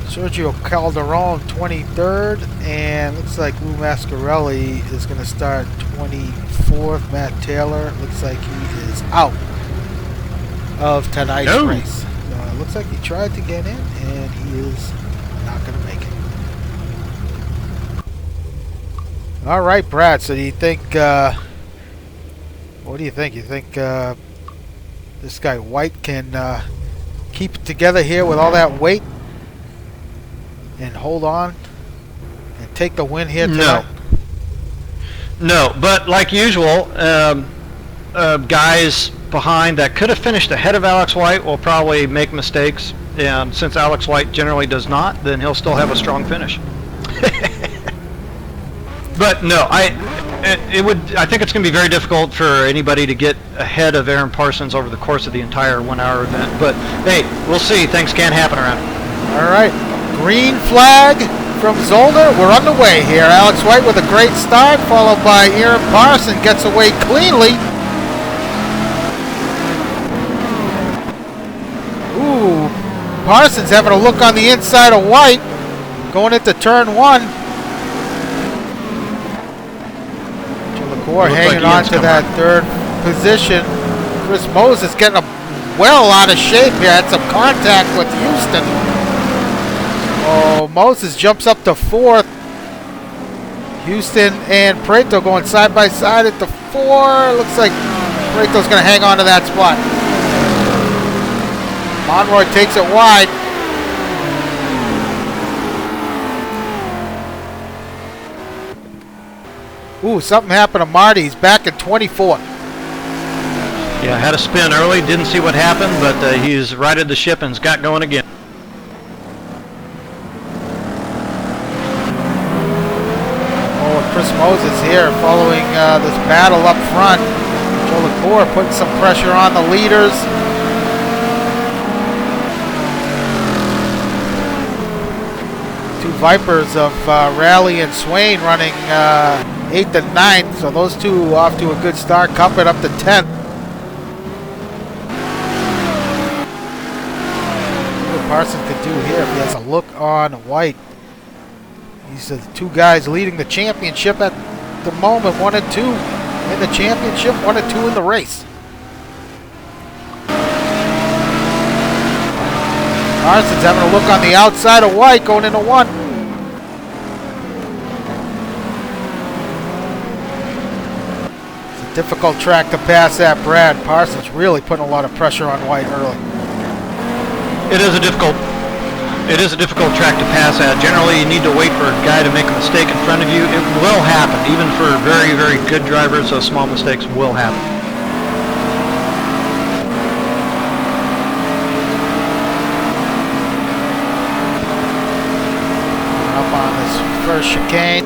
Sergio Calderon 23rd. And looks like Lou Mascarelli is going to start 24th. Matt Taylor looks like he is out of tonight's race. So it looks like he tried to get in, and he is not going to make it. All right, Brad. So do you think... what do you think? You think this guy White can keep it together here with all that weight and hold on and take the win here tonight? No, but like usual, guys behind that could have finished ahead of Alex White will probably make mistakes, and since Alex White generally does not, then he'll still have a strong finish. But no, I think it's going to be very difficult for anybody to get ahead of Aaron Parsons over the course of the entire 1 hour event. But hey, we'll see. Things can happen around it. All right, green flag from Zolder. We're underway here. Alex White with a great start, followed by Aaron Parsons, gets away cleanly. Ooh, Parsons having a look on the inside of White, going into turn 1. Or hanging on to that third position. Chris Moses getting well out of shape here. Had some contact with Houston. Oh, Moses jumps up to 4th. Houston and Prieto going side by side at the 4. Looks like Prieto's going to hang on to that spot. Monroy takes it wide. Ooh, something happened to Marty. He's back at 24th. Yeah, had a spin early. Didn't see what happened, but he's righted the ship and's got going again. Oh, and Chris Moses here following this battle up front. Joe LaCour putting some pressure on the leaders. Two Vipers of Raleigh and Swain running 8th and 9th, so those two off to a good start. Cuppet up to 10th. What Parsons could do here if he has a look on White. These are the two guys leading the championship at the moment. 1 and 2 in the championship, 1 and 2 in the race. Parsons having a look on the outside of White, going into 1. Difficult track to pass at, Brad. Parsons really putting a lot of pressure on White early. It is a difficult track to pass at. Generally, you need to wait for a guy to make a mistake in front of you. It will happen, even for very, very good drivers. Those small mistakes will happen. Up on this first chicane.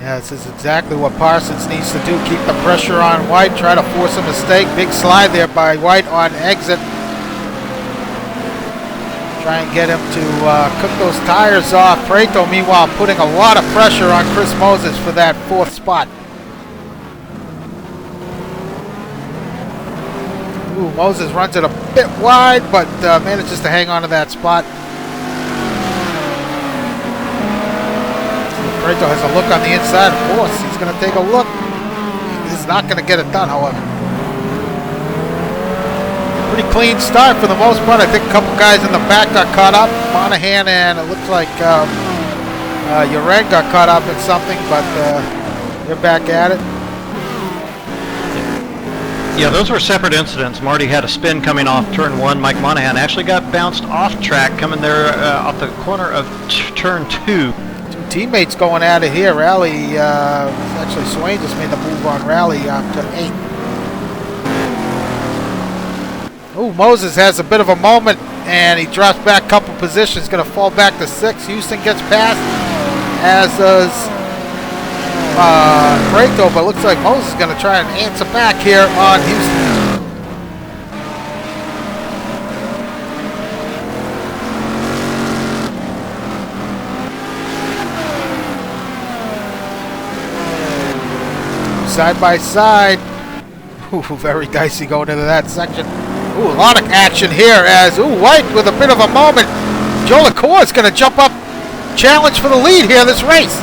Yeah, this is exactly what Parsons needs to do. Keep the pressure on White. Try to force a mistake. Big slide there by White on exit. Try and get him to cook those tires off. Prieto, meanwhile, putting a lot of pressure on Chris Moses for that 4th spot. Ooh, Moses runs it a bit wide, but manages to hang on to that spot. Prieto has a look on the inside, of course. He's going to take a look. He's not going to get it done, however. Pretty clean start for the most part. I think a couple guys in the back got caught up. Monahan and it looks like Uren got caught up in something, but they're back at it. Yeah, those were separate incidents. Marty had a spin coming off turn 1. Mike Monahan actually got bounced off track coming there off the corner of turn 2. teammates going at it here. Rally, actually Swain just made the move on Rally up to 8. Oh, Moses has a bit of a moment, and he drops back a couple positions. Going to fall back to 6. Houston gets past, as does Prieto, but looks like Moses is going to try and answer back here on Houston. Side by side. Ooh, very dicey going into that section. Ooh, a lot of action here as, White with a bit of a moment. Joe LaCour is going to jump up, challenge for the lead here in this race.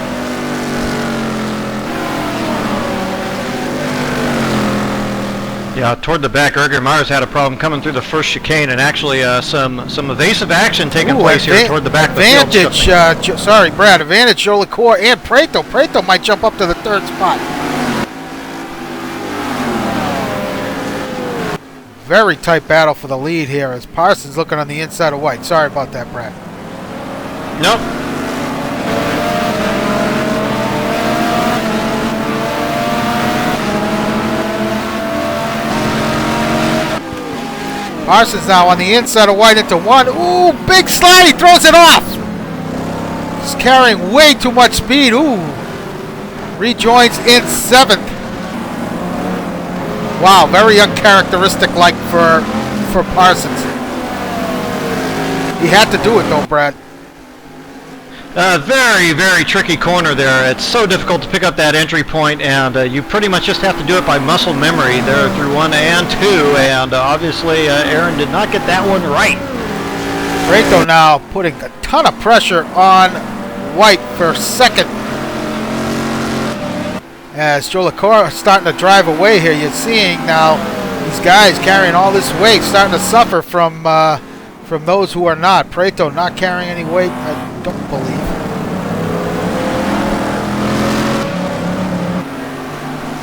Yeah, toward the back, Erger Myers had a problem coming through the first chicane, and actually some evasive action taking place here toward the back of the field. Advantage, sorry, Brad, advantage Joe LaCour and Prieto. Prieto might jump up to the 3rd spot. Very tight battle for the lead here as Parsons looking on the inside of White. Sorry about that, Brad. Nope. Parsons now on the inside of White into 1. Ooh, big slide. He throws it off. He's carrying way too much speed. Ooh. Rejoins in 7th. Wow, very uncharacteristic like for Parsons. He had to do it though, Brad. Very, very tricky corner there. It's so difficult to pick up that entry point, and you pretty much just have to do it by muscle memory there through 1 and 2, and obviously Aaron did not get that one right. Prieto now putting a ton of pressure on White for 2nd. As Joe LaCour is starting to drive away here, you're seeing now these guys carrying all this weight starting to suffer from those who are not. Prieto not carrying any weight, I don't believe.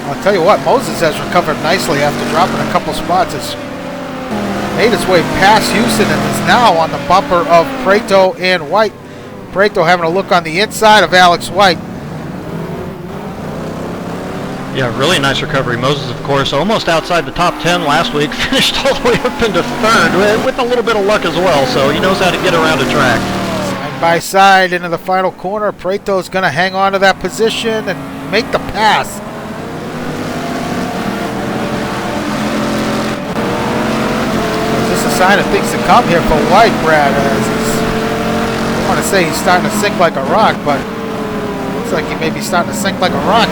I'll tell you what, Moses has recovered nicely after dropping a couple spots. It's made its way past Houston and is now on the bumper of Prieto and White. Prieto having a look on the inside of Alex White. Yeah, really nice recovery. Moses, of course, almost outside the top 10 last week, finished all the way up into 3rd with a little bit of luck as well, so he knows how to get around a track. Side by side into the final corner. Prieto's going to hang on to that position and make the pass. Is this a sign of things to come here for White, Brad? I don't want to say he's starting to sink like a rock, but it looks like he may be starting to sink like a rock.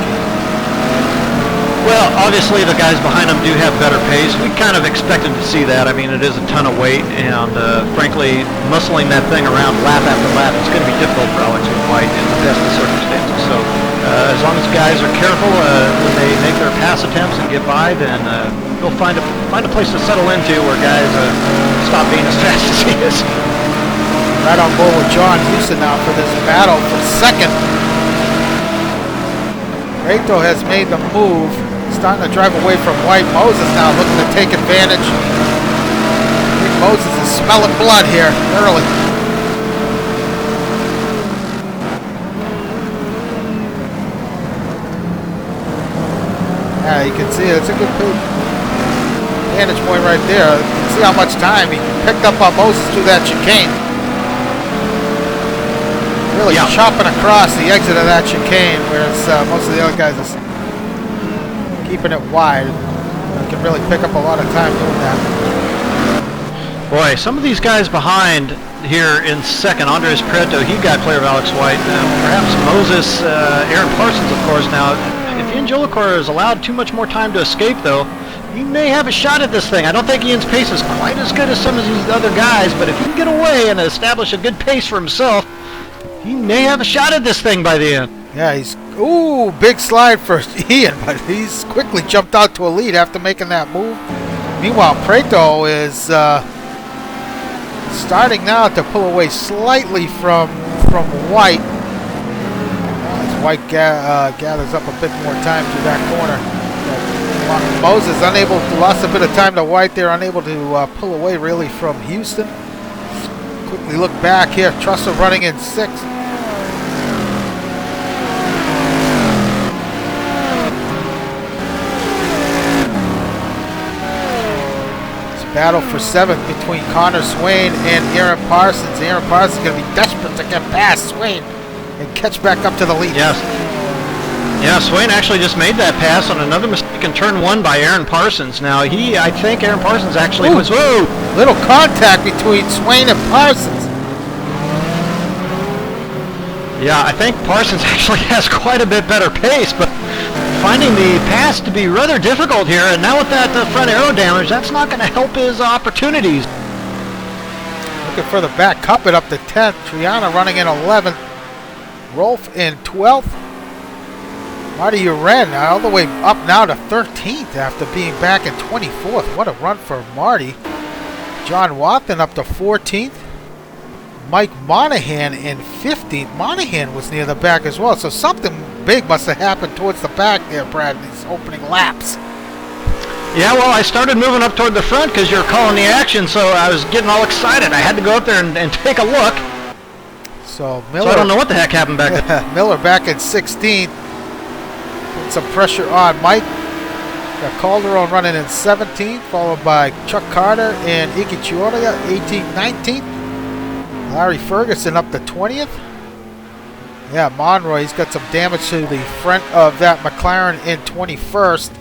Well, obviously the guys behind him do have better pace. We kind of expected to see that. I mean, it is a ton of weight, and frankly, muscling that thing around lap after lap is going to be difficult for Alex White in the best of circumstances. So as long as guys are careful when they make their pass attempts and get by, then they'll find a place to settle into where guys stop being as fast as he is. Right on board with John Houston now for this battle for 2nd. Prieto has made the move. Starting to drive away from White. Moses now looking to take advantage. I think Moses is smelling blood here early. Yeah, you can see it's a good vantage point right there. You can see how much time he picked up on Moses through that chicane. Really chopping across the exit of that chicane, whereas most of the other guys are keeping it wide. You can really pick up a lot of time doing that. Boy, some of these guys behind here in 2nd, Andres Prieto, he got clear of Alex White. Perhaps Moses, Aaron Parsons, of course. Now, if Ian Joe LaCour is allowed too much more time to escape, though, he may have a shot at this thing. I don't think Ian's pace is quite as good as some of these other guys, but if he can get away and establish a good pace for himself, he may have a shot at this thing by the end. Yeah, he's... Ooh, big slide for Ian, but he's quickly jumped out to a lead after making that move. Meanwhile, Prieto is starting now to pull away slightly from White. As White gathers up a bit more time through that corner. Moses lost a bit of time to White there, unable to pull away really from Houston. Quickly look back here. Trussell running in 6th. Battle for 7th between Connor Swain and Aaron Parsons. Aaron Parsons is going to be desperate to get past Swain and catch back up to the lead. Yes. Yeah, Swain actually just made that pass on another mistake in turn 1 by Aaron Parsons. Now, I think Aaron Parsons actually was... Whoa! Little contact between Swain and Parsons. Yeah, I think Parsons actually has quite a bit better pace, but finding the pass to be rather difficult here, and now with that front aero damage, that's not going to help his opportunities. Looking further back, Cup it up to 10th. Triana running in 11th. Rolf in 12th. Marty Uren all the way up now to 13th after being back in 24th. What a run for Marty. John Watson up to 14th. Mike Monahan in 15th. Monahan was near the back as well, so something big must have happened towards the back there, Brad, these opening laps. Yeah, well, I started moving up toward the front because you're calling the action, so I was getting all excited. I had to go up there and take a look. So Miller, I don't know what the heck happened back there. Miller back in 16th. Put some pressure on Mike. Got Calderon running in 17th, followed by Chuck Carter and Iki Chioria, 18th, 19th. Larry Ferguson up to 20th. Yeah, Monroy, he's got some damage to the front of that McLaren in 21st.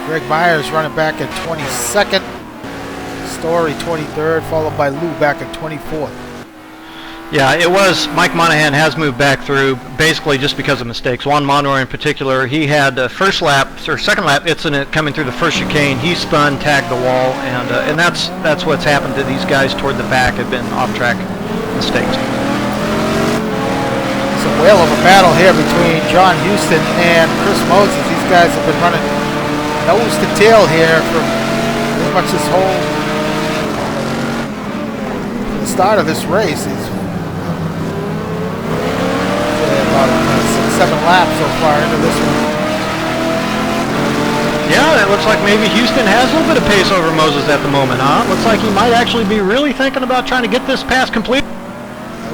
Greg Myers running back in 22nd. Story 23rd, followed by Lou back in 24th. Yeah, it was. Mike Monahan has moved back through basically just because of mistakes. Juan Monroy in particular, he had first lap or second lap incident coming through the first chicane. He spun, tagged the wall, and that's what's happened to these guys toward the back. Have been off-track mistakes. It's a whale of a battle here between John Houston and Chris Moses. These guys have been running nose to tail here for pretty much this whole the start of this race. It's about 6-7 laps so far into this one. Yeah, it looks like maybe Houston has a little bit of pace over Moses at the moment, huh? Looks like he might actually be really thinking about trying to get this pass complete.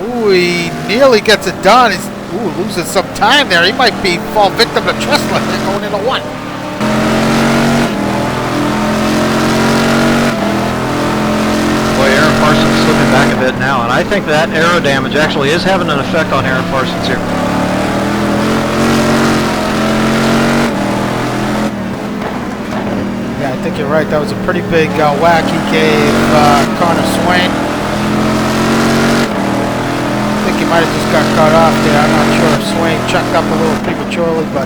Ooh, he nearly gets it done. He's losing some time there. He might fall victim to Tressler going into 1. Boy, Aaron Parsons slipping back a bit now, and I think that aero damage actually is having an effect on Aaron Parsons here. Yeah, I think you're right. That was a pretty big whack he gave Connor Swain. I think he might have just got caught off there. I'm not sure if Swain checked up a little prematurely, but...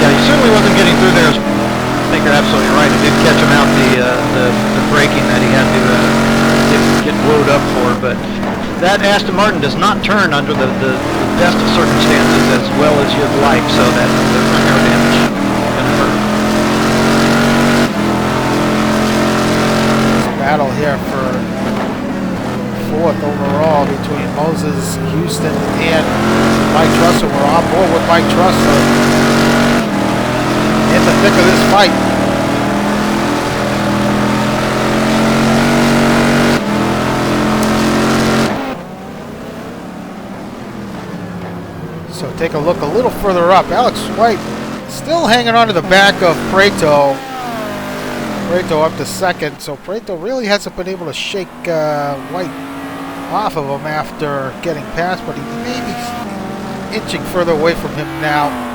Yeah, he certainly wasn't getting through there. I think you're absolutely right. It did catch him out the braking that he had to get blowed up for, but that Aston Martin does not turn under the best of circumstances as well as you'd like, so that the front air damage can hurt. Battle here for 4th overall between Moses, Houston, and Mike Tressler. We're on board with Mike Tressler in the thick of this fight. So take a look a little further up. Alex White still hanging on to the back of Prieto. Prieto up to 2nd. So Prieto really hasn't been able to shake White off of him after getting past, but he may be inching further away from him now.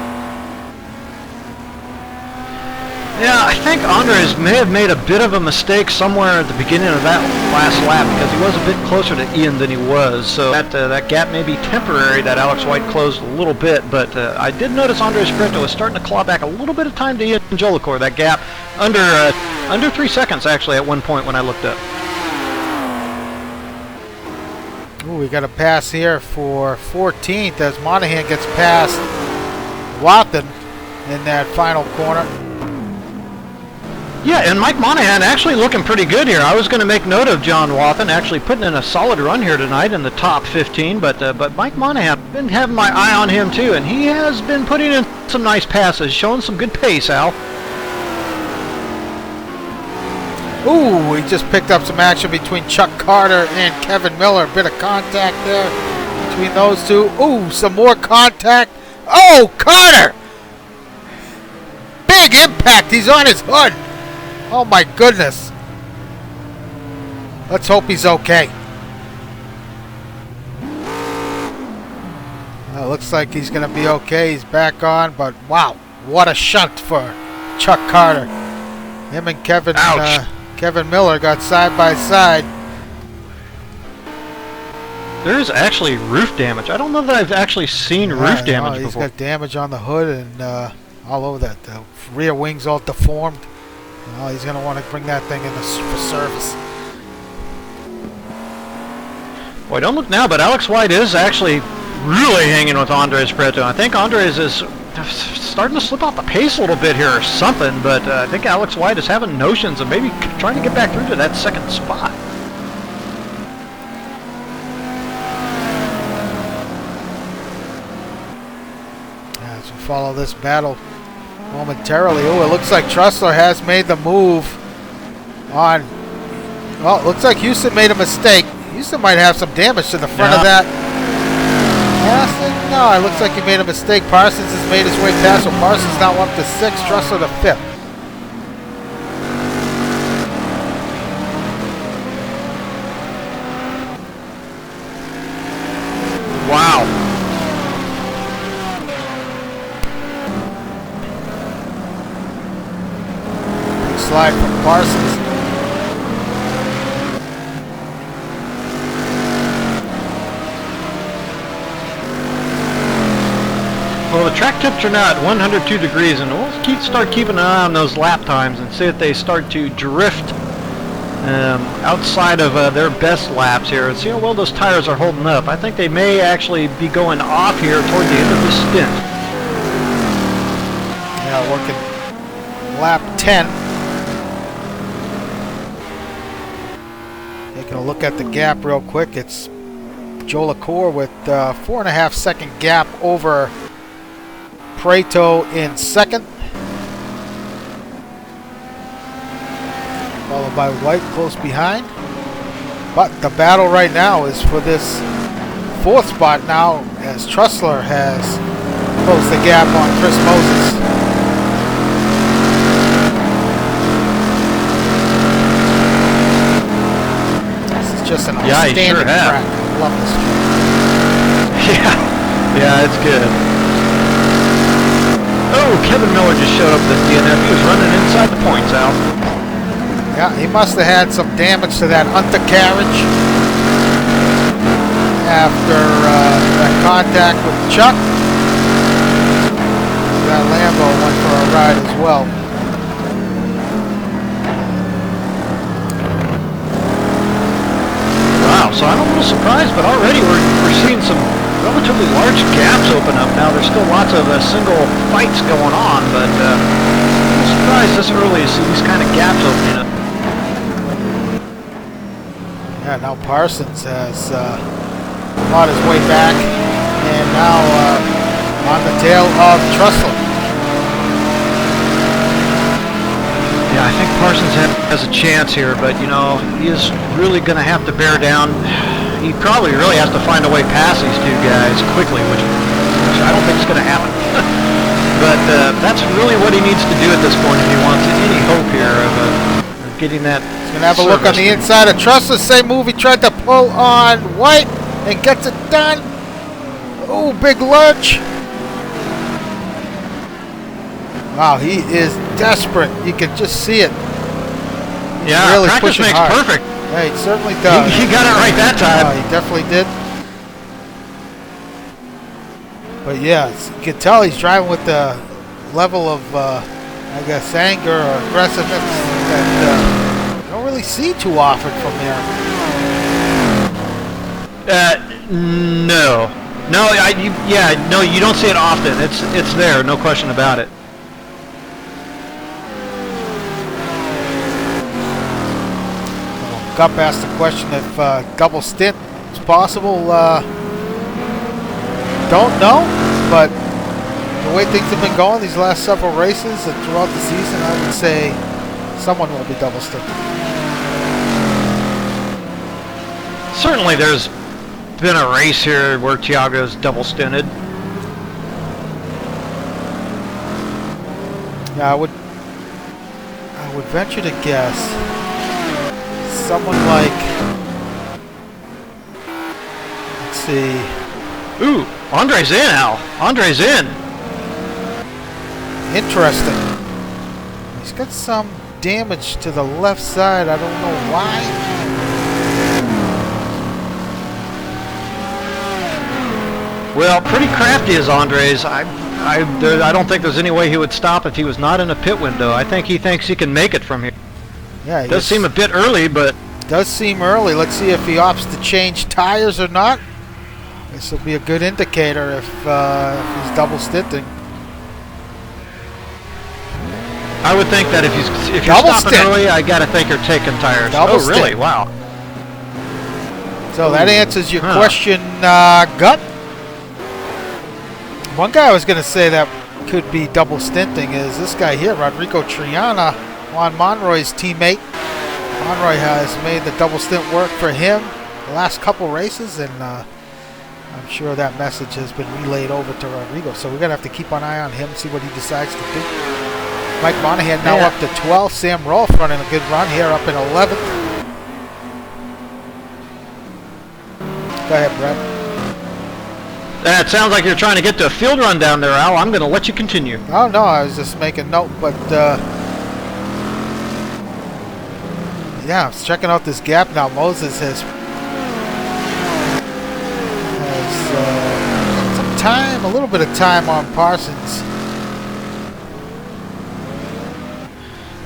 Yeah, I think Andres may have made a bit of a mistake somewhere at the beginning of that last lap because he was a bit closer to Ian than he was. So that gap may be temporary that Alex White closed a little bit, but I did notice Andres Prieto was starting to claw back a little bit of time to Ian Jolicoeur. That gap under 3 seconds actually at one point when I looked up. Ooh, we got a pass here for 14th as Monahan gets past Watson in that final corner. Yeah, and Mike Monahan actually looking pretty good here. I was going to make note of John Watson actually putting in a solid run here tonight in the top 15, but Mike Monahan, I've been having my eye on him too, and he has been putting in some nice passes, showing some good pace, Al. Ooh, he just picked up some action between Chuck Carter and Kevin Miller. A bit of contact there between those two. Ooh, some more contact. Oh, Carter! Big big impact. He's on his hood. Oh my goodness. Let's hope he's okay. Looks like he's going to be okay. He's back on, but wow, what a shunt for Chuck Carter. Him and Kevin Miller got side by side. There's actually roof damage. I don't know that I've actually seen roof damage before. He's got damage on the hood and all over that. The rear wings all deformed. He's going to want to bring that thing in for service. Boy, don't look now, but Alex White is actually really hanging with Andres Prieto. I think Andres is starting to slip off the pace a little bit here or something, but I think Alex White is having notions of maybe trying to get back through to that second spot. As we follow this battle momentarily. Oh, it looks like Trussler has made the move on. Well, it looks like Houston made a mistake. Houston might have some damage to the front of that. No, it looks like he made a mistake. Parsons has made his way past, so Parsons now up to 6th, Trussler to 5th. Wow. Big slide from Parsons. Well, the track temperature now at 102 degrees, and we'll start keeping an eye on those lap times and see if they start to drift outside of their best laps here and see how well those tires are holding up. I think they may actually be going off here toward the end of the stint. Yeah, working lap 10. Taking a look at the gap real quick. It's Joe LaCour with 4.5 second gap over Prieto in 2nd, followed by White close behind. But the battle right now is for this 4th spot now, as Trussler has closed the gap on Chris Moses. This is just an outstanding track. I love this track. Yeah, it's good. Oh, Kevin Miller just showed up with the DNF. He was running inside the points, Al. Yeah, he must have had some damage to that undercarriage after that contact with Chuck. That Lambo went for a ride as well. Wow, so I'm a little surprised, but already we're seeing some relatively large gaps open up now. There's still lots of single fights going on, but I'm surprised this early to see these kind of gaps opening up. Yeah, now Parsons has fought his way back and now on the tail of Trussler. Yeah, I think Parsons has a chance here, but you know, he is really going to have to bear down. He probably really has to find a way past these two guys quickly, which I don't think is going to happen. But that's really what he needs to do at this point if he wants any hope here of getting that. He's going to have a look on the inside of Trussler. Same move he tried to pull on White and gets it done. Oh, big lurch. Wow, he is desperate. You can just see it. He's really practice makes hard. Perfect. Yeah, he certainly does. He got it right that time. He definitely did. But yeah, you can tell he's driving with the level of, I guess, anger or aggressiveness that you don't really see too often from there. No, no, you don't see it often. It's there, no question about it. Gup asked the question if double stint is possible. Don't know, but the way things have been going these last several races and throughout the season, I would say someone will be double stinted. Certainly there's been a race here where Thiago's double stinted. Yeah, I would would venture to guess someone like, let's see. Ooh, Andre's in, Al. Andre's in. Interesting. He's got some damage to the left side. I don't know why. Well, pretty crafty is Andre's. I don't think there's any way he would stop if he was not in a pit window. I think he thinks he can make it from here. Yeah, Does seem a bit early, but... Does seem early. Let's see if he opts to change tires or not. This will be a good indicator if he's double stinting. I would think that if you're stopping early, I gotta think you're taking tires. Double oh, really? stint. Wow. So that answers your question, Gut. One guy I was going to say that could be double stinting is this guy here, Rodrigo Triana, Juan Monroy's teammate. Monroy has made the double stint work for him the last couple races, and I'm sure that message has been relayed over to Rodrigo. So we're going to have to keep an eye on him, see what he decides to do. Mike Monahan now up to 12th. Sam Rolfe running a good run here, up in 11th. Go ahead, Brett. That sounds like you're trying to get to a field run down there, Al. I'm going to let you continue. Oh, no, I was just making note, but yeah, I was checking out this gap now. Moses has some time, a little bit of time on Parsons.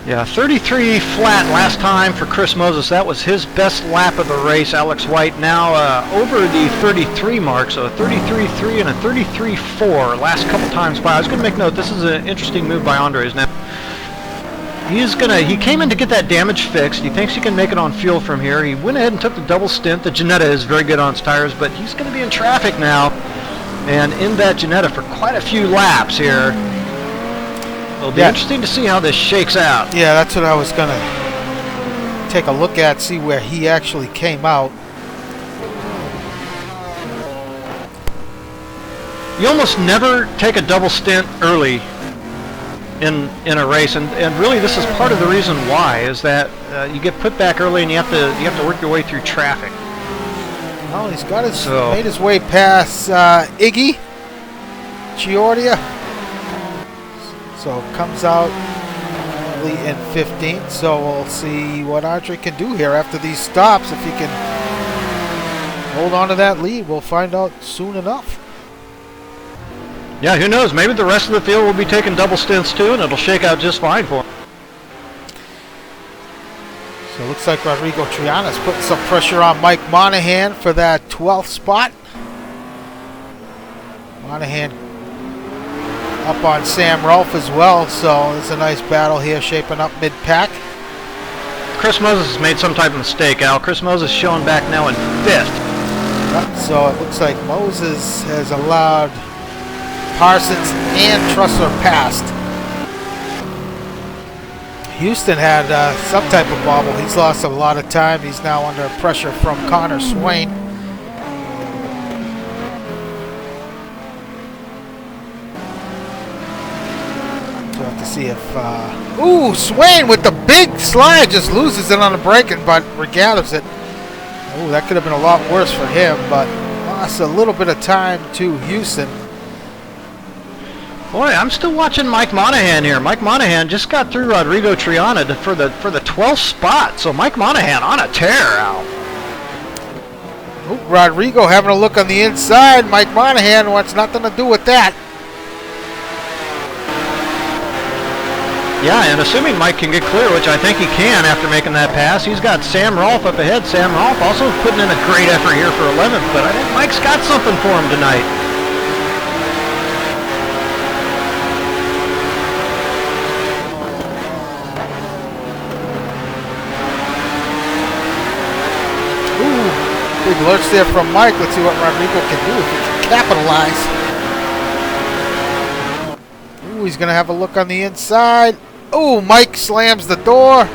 Yeah, 33 flat last time for Chris Moses. That was his best lap of the race. Alex White now over the 33 mark, so a 33.3 and a 33.4 last couple times by. I was going to make note, this is an interesting move by Andres now. He came in to get that damage fixed. He thinks he can make it on fuel from here. He went ahead and took the double stint. The Ginetta is very good on its tires, but he's going to be in traffic now. And in that Ginetta for quite a few laps here. It'll be interesting to see how this shakes out. Yeah, that's what I was going to take a look at, see where he actually came out. You almost never take a double stint early in a race, and really this is part of the reason why, is that you get put back early and you have to work your way through traffic. Well, he's got made his way past Iggy Chiordia. So comes out in 15th. So we'll see what Andre can do here after these stops. If he can hold on to that lead, we'll find out soon enough. Yeah, who knows? Maybe the rest of the field will be taking double stints too, and it'll shake out just fine for him. So it looks like Rodrigo Triana's putting some pressure on Mike Monahan for that 12th spot. Monahan up on Sam Rolfe as well, so it's a nice battle here shaping up mid-pack. Chris Moses has made some type of mistake, Al. Chris Moses showing back now in 5th. So it looks like Moses has allowed Parsons and Trussler past. Houston had some type of bobble. He's lost a lot of time. He's now under pressure from Connor Swain. See if ooh, Swain with the big slide just loses it on the braking, but regathers it. Oh, that could have been a lot worse for him, but lost a little bit of time to Houston. Boy, I'm still watching Mike Monahan here. Mike Monahan just got through Rodrigo Triana for the 12th spot, so Mike Monahan on a tear, Al. Ooh, Rodrigo having a look on the inside. Mike Monahan wants nothing to do with that. Yeah, and assuming Mike can get clear, which I think he can after making that pass, he's got Sam Rolfe up ahead. Sam Rolfe also putting in a great effort here for 11th, but I think Mike's got something for him tonight. Ooh, big lurch there from Mike. Let's see what Rodrigo can do if he can capitalize. Ooh, he's going to have a look on the inside. Oh, Mike slams the door.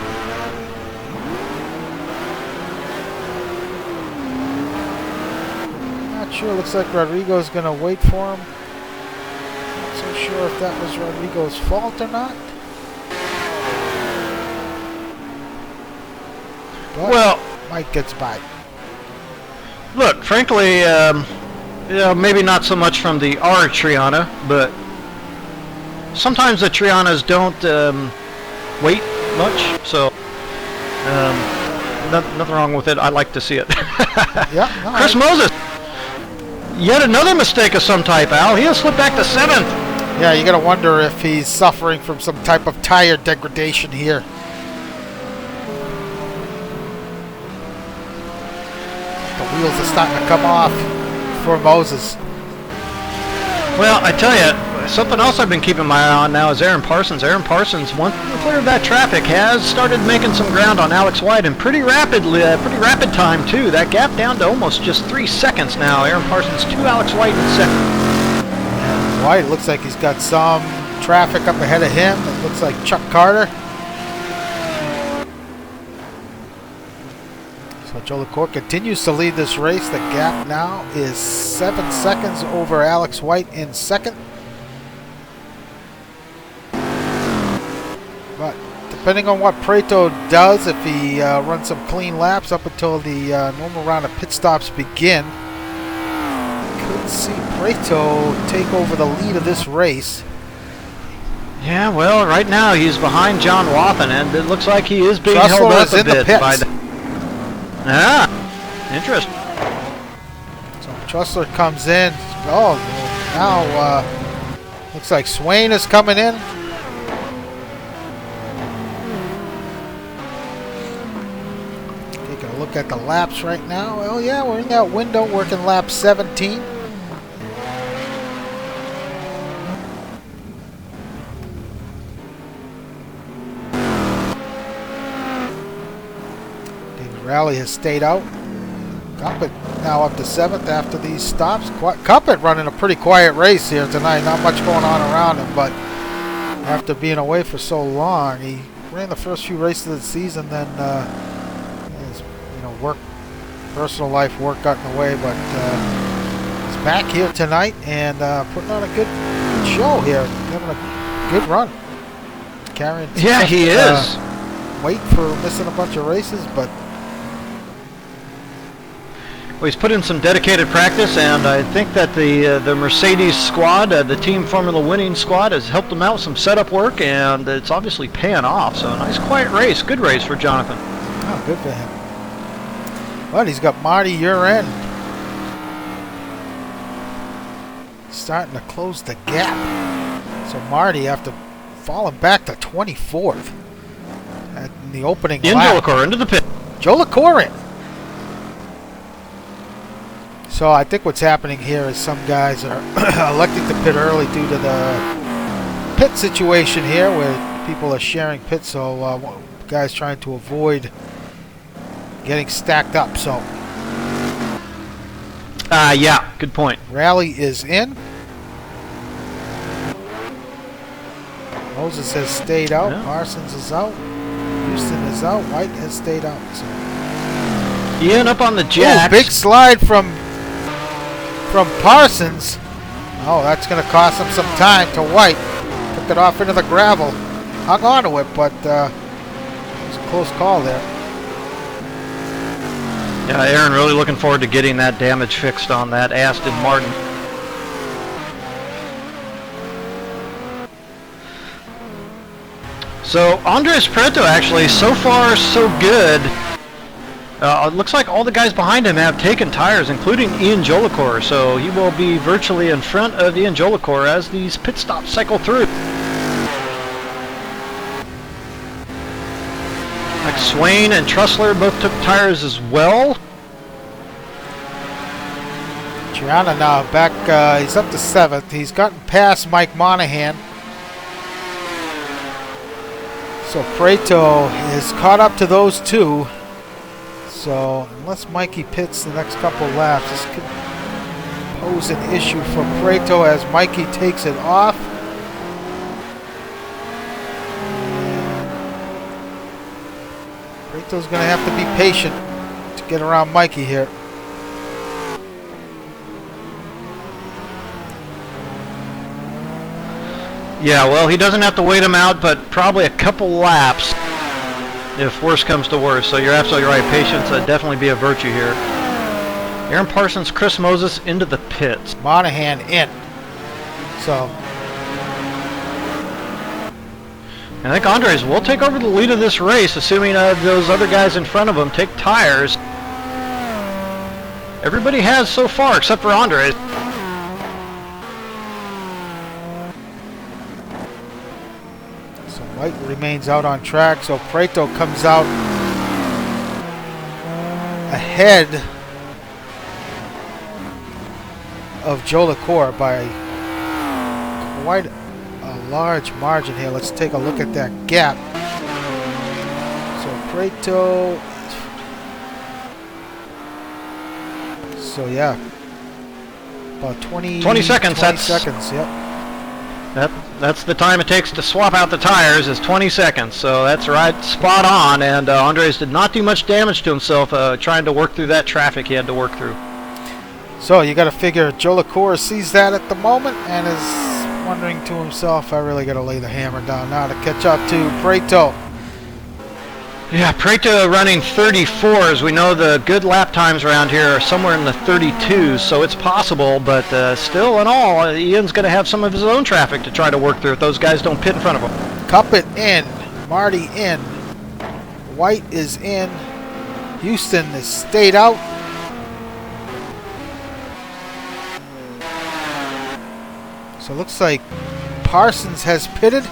Not sure. Looks like Rodrigo's going to wait for him. Not so sure if that was Rodrigo's fault or not. But Well, Mike gets by. look, frankly, maybe not so much from the R Triana, but sometimes the Trianas don't wait much, so nothing wrong with it. I like to see it. Yeah. No, Chris Moses, yet another mistake of some type, Al. He'll slip back to 7th. Yeah, you gotta wonder if he's suffering from some type of tire degradation here. The wheels are starting to come off for Moses. Well, I tell you, something else I've been keeping my eye on now is Aaron Parsons. Aaron Parsons, once clear of that traffic, has started making some ground on Alex White, and pretty rapid time too. That gap down to almost just 3 seconds now. Aaron Parsons to Alex White in 2nd. And White looks like he's got some traffic up ahead of him. It looks like Chuck Carter. So Joe LaCour continues to lead this race. The gap now is 7 seconds over Alex White in 2nd. But depending on what Prieto does, if he runs some clean laps up until the normal round of pit stops begin, could see Prieto take over the lead of this race. Yeah, well, right now he's behind John Wathen, and it looks like he is being Trussler held up is a in the bit pits. by the... Ah, interesting. So Trussler comes in. Oh, now looks like Swain is coming in. Taking a look at the laps right now. Oh yeah, we're in that window working lap 17. Rally has stayed out. Cuppet now up to 7th after these stops. Cuppet running a pretty quiet race here tonight. Not much going on around him, but after being away for so long, he ran the first few races of the season. Then his work, personal life, work got in the way, but he's back here tonight and putting on a good show here. Having a good run. Carrying. Yeah, he is. Wait for missing a bunch of races, but. Well, he's put in some dedicated practice, and I think that the Mercedes squad, the team Formula Winning squad, has helped him out with some setup work, and it's obviously paying off. So a nice, quiet race. Good race for Jonathan. Oh, good for him. But he's got Marty year end. Starting to close the gap. So Marty, after falling back to 24th in the opening lap. Joe LaCour into the pit. Joe LaCour in. So I think what's happening here is some guys are electing to pit early due to the pit situation here where people are sharing pits, so guys trying to avoid getting stacked up. So yeah, good point. Rally is in. Moses has stayed out. Yeah. Parsons is out. Houston is out. White has stayed out. So. Ian up on the jacks. Ooh, big slide from Parsons. Oh, that's going to cost him some time to White. Took it off into the gravel. Hung on to it, but it was a close call there. Yeah, Aaron really looking forward to getting that damage fixed on that Aston Martin. So Andres Prieto, actually, so far so good. It looks like all the guys behind him have taken tires, including Ian Joe LaCour, so he will be virtually in front of Ian Joe LaCour as these pit stops cycle through. Like Swain and Trussler both took tires as well. Triana now back, he's up to 7th. He's gotten past Mike Monahan. So Prieto is caught up to those two. So unless Mikey pits the next couple laps, this could pose an issue for Prieto as Mikey takes it off. Prieto's going to have to be patient to get around Mikey here. Yeah, well, he doesn't have to wait him out, but probably a couple laps. if worse comes to worse. So you're absolutely right. Patience would definitely be a virtue here. Aaron Parsons, Chris Moses into the pits. Monahan in. So I think Andres will take over the lead of this race, assuming those other guys in front of him take tires. Everybody has so far except for Andres. So White remains out on track. So Prieto comes out ahead of Joe LaCour by quite a large margin here. Let's take a look at that gap. So Prieto, so yeah, about 20 seconds. 20 seconds, yep. That's the time it takes to swap out the tires, is 20 seconds. So that's right, spot on. And Andres did not do much damage to himself trying to work through that traffic he had to work through. So you got to figure Joe LaCour sees that at the moment and is wondering to himself, I really got to lay the hammer down now to catch up to Prieto. Yeah, Prieto running 34s. We know the good lap times around here are somewhere in the 32s, so it's possible, but still in all, Ian's going to have some of his own traffic to try to work through if those guys don't pit in front of him. Cuppet in, Marty in, White is in, Houston is stayed out. So it looks like Parsons has pitted.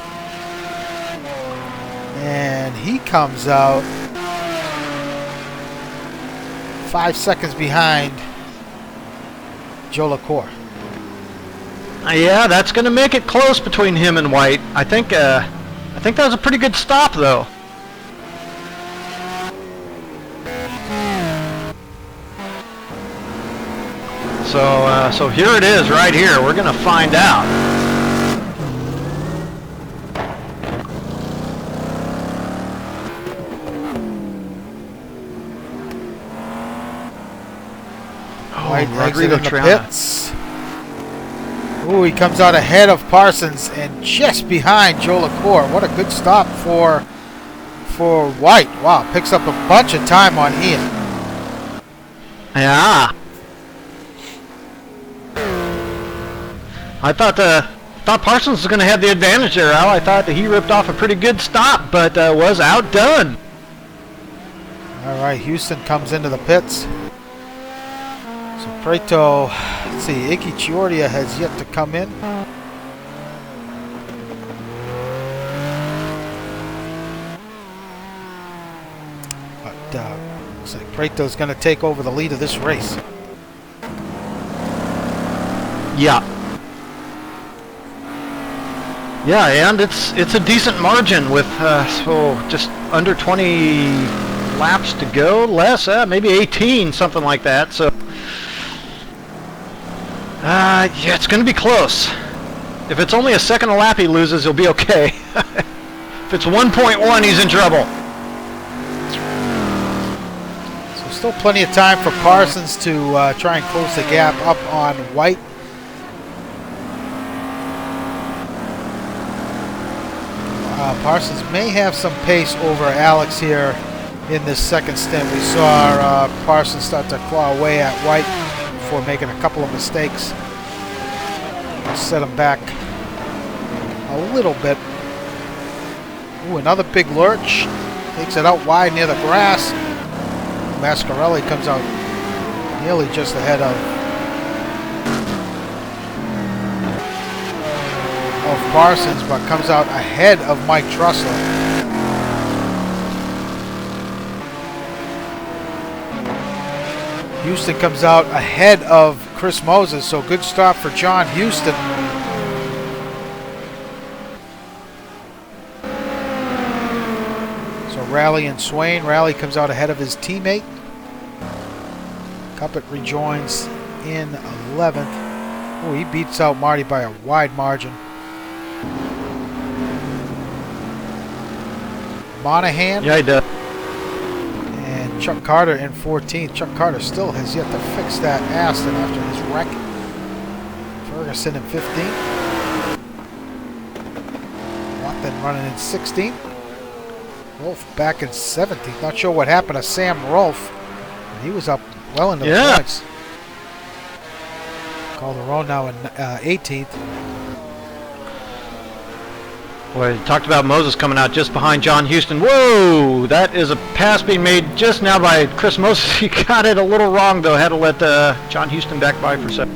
And he comes out 5 seconds behind Joe LaCour. Yeah, that's going to make it close between him and White. I think that was a pretty good stop, though. So here it is, right here. We're going to find out. White exit in the pits. Ooh, he comes out ahead of Parsons and just behind Joe LaCour. What a good stop for White. Wow, picks up a bunch of time on Ian. Yeah. I thought Parsons was going to have the advantage there, Al. I thought that he ripped off a pretty good stop, but was outdone. All right, Houston comes into the pits. So Prieto, let's see, Iki Chiordia has yet to come in. But looks like Prieto's going to take over the lead of this race. Yeah. Yeah, and it's a decent margin with just under 20 laps to go, less, maybe 18, something like that. So, yeah, it's going to be close. If it's only a second a lap he loses, he'll be okay. If it's 1.1, he's in trouble. So still plenty of time for Parsons to try and close the gap up on White. Parsons may have some pace over Alex here in this second stint. We saw Parsons start to claw away at White before making a couple of mistakes. Set him back a little bit. Ooh, another big lurch. Takes it out wide near the grass. Mascarelli comes out nearly just ahead of Parsons, but comes out ahead of Mike Trussler. Houston comes out ahead of Chris Moses, so good stop for John Houston. So Rally and Swain. Rally comes out ahead of his teammate. Cuppet rejoins in 11th. Oh, he beats out Marty by a wide margin. Monahan. Yeah, he does. And Chuck Carter in 14th. Chuck Carter still has yet to fix that Aston after his wreck. Ferguson in 15th. Watson running in 16th. Rolf back in 17th. Not sure what happened to Sam Rolf. He was up well into the points. Calderon now in 18th. Boy, you talked about Moses coming out just behind John Houston. Whoa! That is a pass being made just now by Chris Moses. He got it a little wrong, though. Had to let John Houston back by for a second.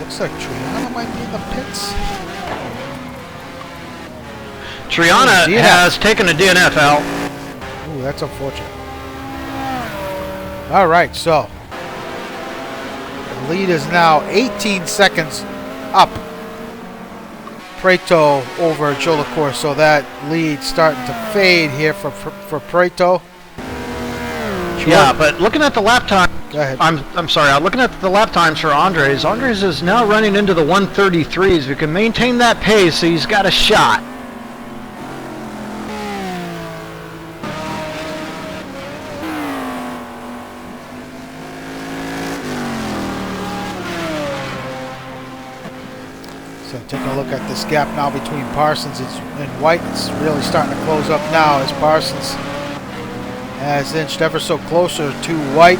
Looks like Triana might be in the pits. Triana has taken a DNF out. Ooh, that's unfortunate. All right, so the lead is now 18 seconds up. Prieto over Jolicoeur, so that lead starting to fade here for Prieto. Yeah, but looking at the lap time, go ahead. I'm sorry. I'm looking at the lap times for Andres. Andres is now running into the 133s. If we can maintain that pace, he's got a shot. So taking a look at this gap now between Parsons and White, it's really starting to close up now as Parsons has inched ever so closer to White.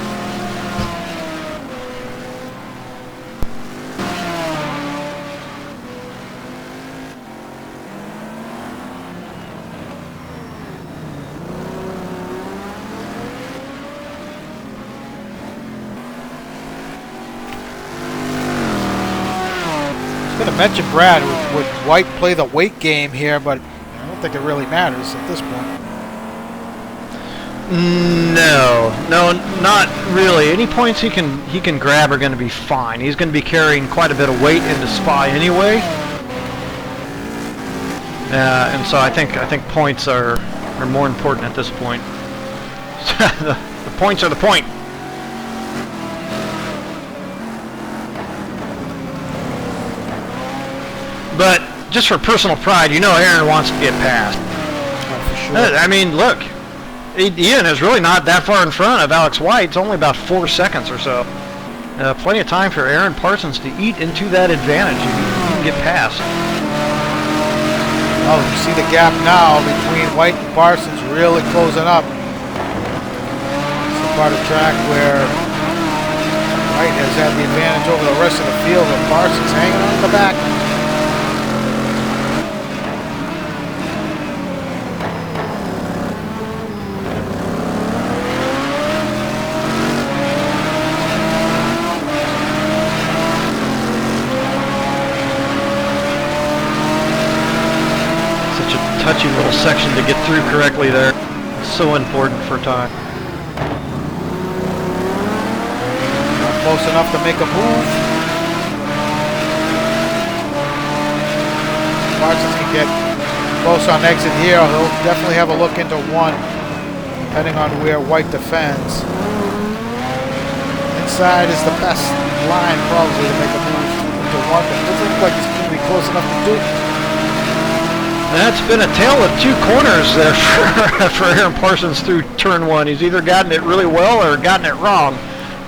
I was going to mention, Brad, would White play the weight game here, but I don't think it really matters at this point. No, not really. Any points he can grab are going to be fine. He's going to be carrying quite a bit of weight into Spa anyway, and so I think points are more important at this point. the points are the point. But just for personal pride, you know Aaron wants to get past. Oh, for sure. I mean, look. Ian is really not that far in front of Alex White. It's only about 4 seconds or so. Plenty of time for Aaron Parsons to eat into that advantage. He can get past. Oh, you see the gap now between White and Parsons really closing up. It's the part of the track where White has had the advantage over the rest of the field, and Parsons hanging on the back. Touchy little section to get through correctly there. So important for time. Not close enough to make a move. Parsons can get close on exit here. He'll definitely have a look into one, depending on where White defends. Inside is the best line probably to make a move into one, but it doesn't look like it's going to be close enough to do. That's been a tale of two corners there for Aaron Parsons through turn one. He's either gotten it really well or gotten it wrong.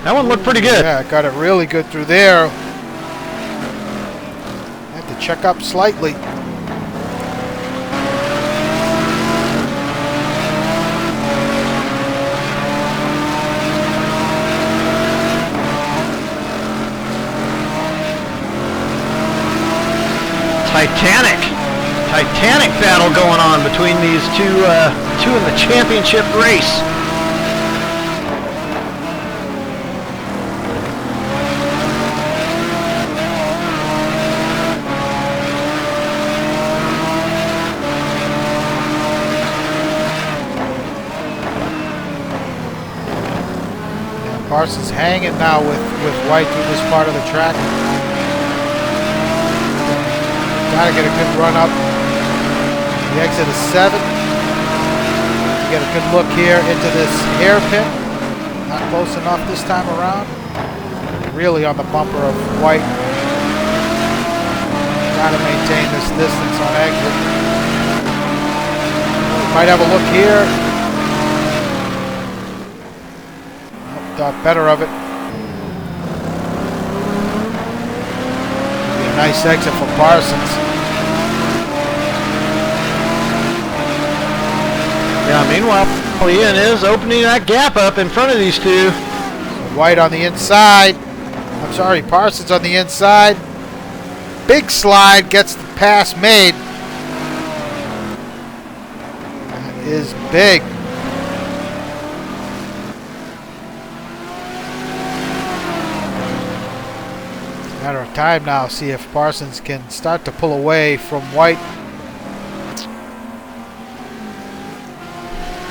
That one looked pretty good. Yeah, got it really good through there. Had to check up slightly. Titanic battle going on between these two in the championship race. Yeah, Parsons hanging now with White through this part of the track. Gotta get a good run up. The exit is 7. Get a good look here into this hairpin. Not close enough this time around. Really on the bumper of White. Gotta maintain this distance on exit. Might have a look here. Thought better of it. Be a nice exit for Parsons. Meanwhile, Ian is opening that gap up in front of these two. So White on the inside. I'm sorry, Parsons on the inside. Big slide, gets the pass made. That is big. Matter of time now, see if Parsons can start to pull away from White.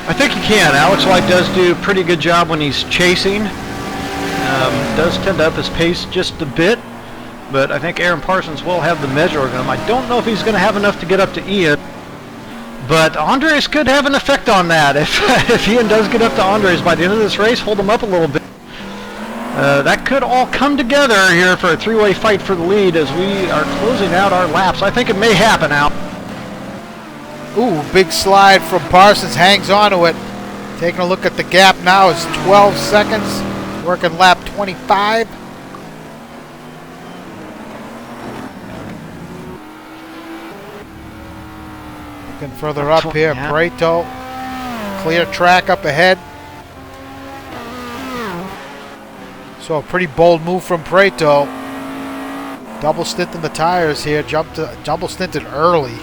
I think he can. Alex White does do a pretty good job when he's chasing. Does tend to up his pace just a bit, but I think Aaron Parsons will have the measure of him. I don't know if he's going to have enough to get up to Ian, but Andres could have an effect on that. If Ian does get up to Andres by the end of this race, hold him up a little bit. That could all come together here for a three-way fight for the lead as we are closing out our laps. I think it may happen, Al. Ooh, big slide from Parsons, hangs on to it. Taking a look at the gap now is 12 seconds. Working lap 25. Looking further up here, Prieto. Clear track up ahead. So a pretty bold move from Prieto. Double stinting the tires here. Double stinted early.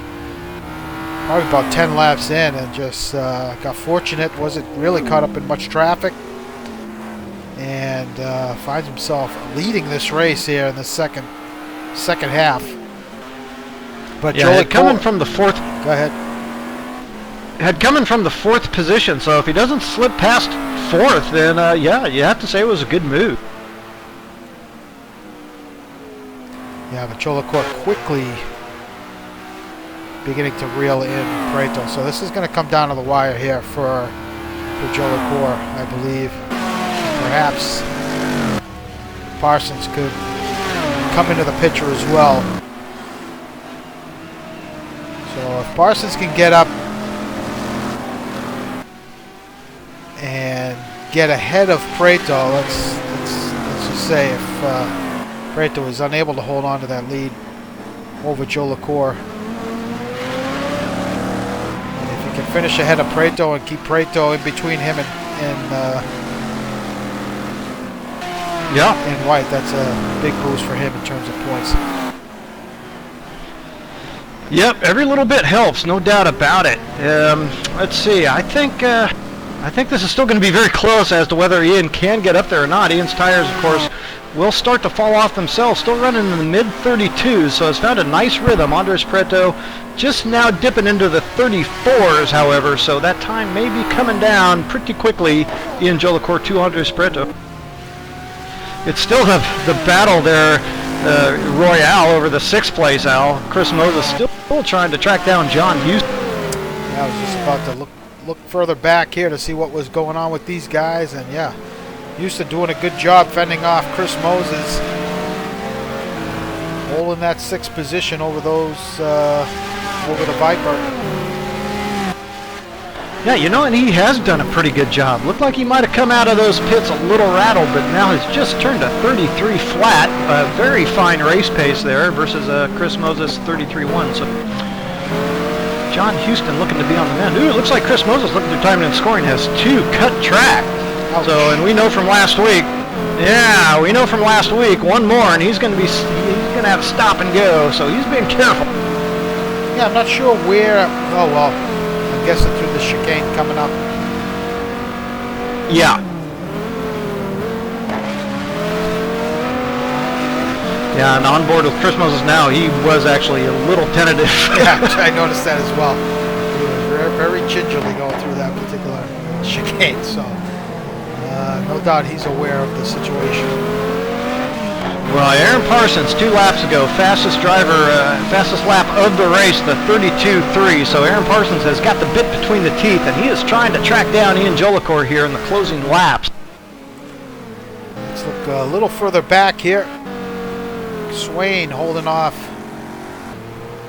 Probably about 10 laps in, and just got fortunate. Wasn't really caught up in much traffic. And finds himself leading this race here in the second half. But yeah, coming from the fourth. Go ahead. Had coming from the fourth position, so if he doesn't slip past fourth, then yeah, you have to say it was a good move. Yeah, but Jolicoeur quickly beginning to reel in Prieto. So this is going to come down to the wire here for Jolicoeur, I believe. Perhaps Parsons could come into the picture as well. So if Parsons can get up and get ahead of Prieto, let's just say if Prieto is unable to hold on to that lead over Jolicoeur, and if he can finish ahead of Prieto and keep Prieto in between him and White, that's a big boost for him in terms of points. Yep, every little bit helps, no doubt about it. Let's see, I think this is still going to be very close as to whether Ian can get up there or not. Ian's tires, of course, will start to fall off themselves, still running in the mid-32s, so it's found a nice rhythm. Andres Prieto just now dipping into the 34s, however, so that time may be coming down pretty quickly. Ian Jolicoeur to Andres Prieto. It's still the battle there, Royale over the 6th place, Al. Chris Moses still trying to track down John Houston. Yeah, I was just about to look further back here to see what was going on with these guys, and yeah, Houston doing a good job fending off Chris Moses, holding that 6th position over those over the Viper. Yeah, you know, and he has done a pretty good job. Looked like he might have come out of those pits a little rattled, but now has just turned a 33 flat. A very fine race pace there versus Chris Moses 33.1. So John Houston looking to be on the mend. Ooh, it looks like Chris Moses, looking through timing and scoring, has 2 cut track. Ouch. So, and we know from last week. Yeah, we know from last week. One more, and he's going to have stop and go. So he's being careful. Yeah, I'm not sure where. Oh well. I'm guessing through the chicane coming up. Yeah. Yeah, and on board with Chris Moses now, he was actually a little tentative. Yeah, I noticed that as well. He was very gingerly going through that particular chicane, so no doubt he's aware of the situation. Well, Aaron Parsons, 2 laps ago, fastest lap of the race, the 32.3. So Aaron Parsons has got the bit between the teeth, and he is trying to track down Ian Jolicoeur here in the closing laps. Let's look a little further back here. Swain holding off.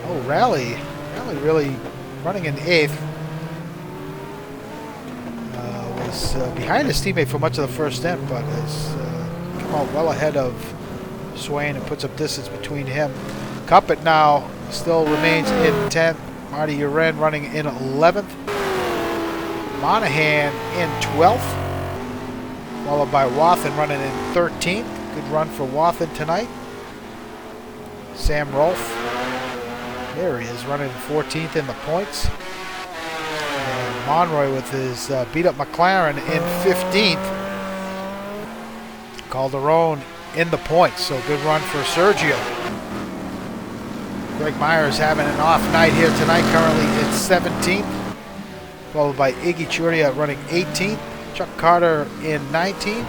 Oh, Rally really running in 8th. Was behind his teammate for much of the first end, but has come out well ahead of Swain and puts up distance between him. Cuppet now still remains in 10th. Marty Uren running in 11th. Monahan in 12th, followed by Wathen running in 13th. Good run for Wathen tonight. Sam Rolfe, there he is, running in 14th in the points. And Monroy with his beat-up McLaren in 15th. Calderon in the points, so good run for Sergio. Greg Myers having an off night here tonight, currently in 17th, followed by Iggy Churia running 18th, Chuck Carter in 19th,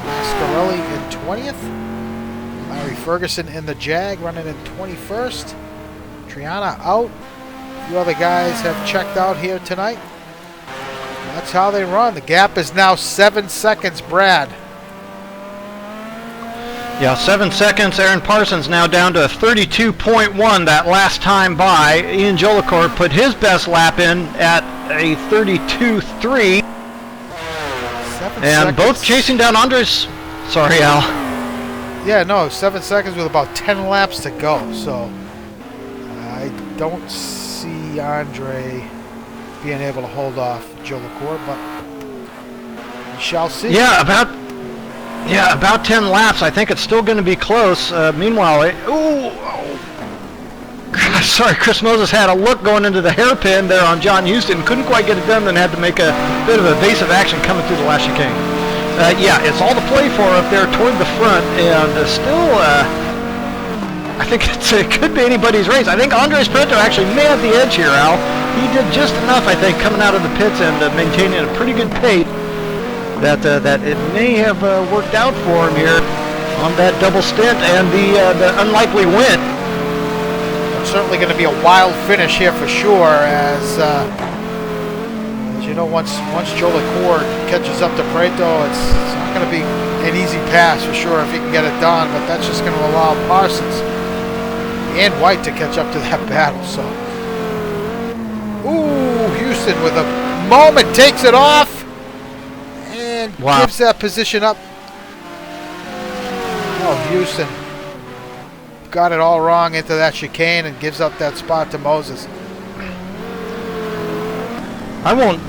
Mascarelli in 20th, Larry Ferguson in the Jag running in 21st, Triana out. A few other guys have checked out here tonight. That's how they run. The gap is now 7 seconds, Brad. Yeah, 7 seconds. Aaron Parsons now down to a 32.1 that last time by. Ian Jolicoeur put his best lap in at a 32.3. And both chasing down Andres. Sorry, Al. Yeah, no, 7 seconds with about 10 laps to go. So I don't see Andre being able to hold off Jolicoeur, but we shall see. Yeah, about 10 laps. I think it's still going to be close. Meanwhile, sorry, Chris Moses had a look going into the hairpin there on John Houston. Couldn't quite get it done, then had to make a bit of evasive action coming through the last chicane. Yeah, it's all to play for up there toward the front, and still, I think it could be anybody's race. I think Andres Prieto actually may have the edge here, Al. He did just enough, I think, coming out of the pits and maintaining a pretty good pace. That it may have worked out for him here on that double stint and the unlikely win. It's certainly going to be a wild finish here for sure, as you know, once Jolicoeur catches up to Prieto, it's not going to be an easy pass for sure if he can get it done, but that's just going to allow Parsons and White to catch up to that battle. So, ooh, Houston with a moment takes it off. Wow. Gives that position up. Oh, Houston got it all wrong into that chicane and gives up that spot to Moses. I won't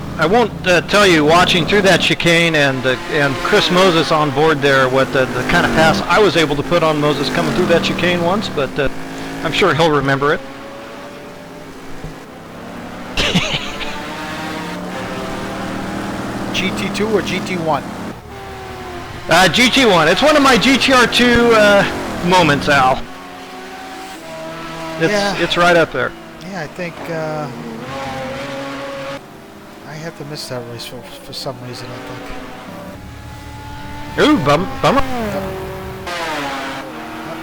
tell you, watching through that chicane and Chris Moses on board there, what the kind of pass I was able to put on Moses coming through that chicane once, but I'm sure he'll remember it. GT2 or GT1? GT1. It's one of my GTR2 moments, Al. It's right up there. Yeah, I think I had to miss that race for some reason, I think. Ooh, bummer. Yep.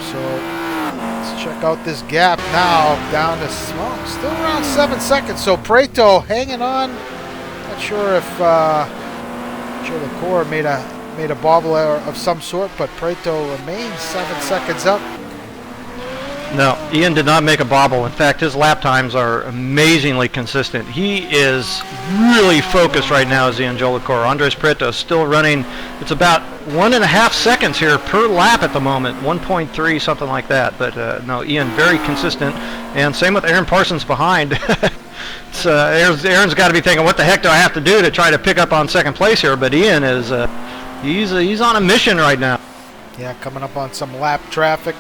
So let's check out this gap now, down to, well, still around 7 seconds. So Prieto hanging on. Not sure if Jolicoeur made a bobble error of some sort, but Prieto remains 7 seconds up. No, Ian did not make a bobble. In fact, his lap times are amazingly consistent. He is really focused right now as Ian Jolicoeur. Andres Prieto is still running. It's about 1.5 seconds here per lap at the moment, 1.3, something like that. But no, Ian very consistent, and same with Aaron Parsons behind. Aaron's got to be thinking, what the heck do I have to do to try to pick up on second place here? But Ian is he's on a mission right now. Yeah, coming up on some lap traffic.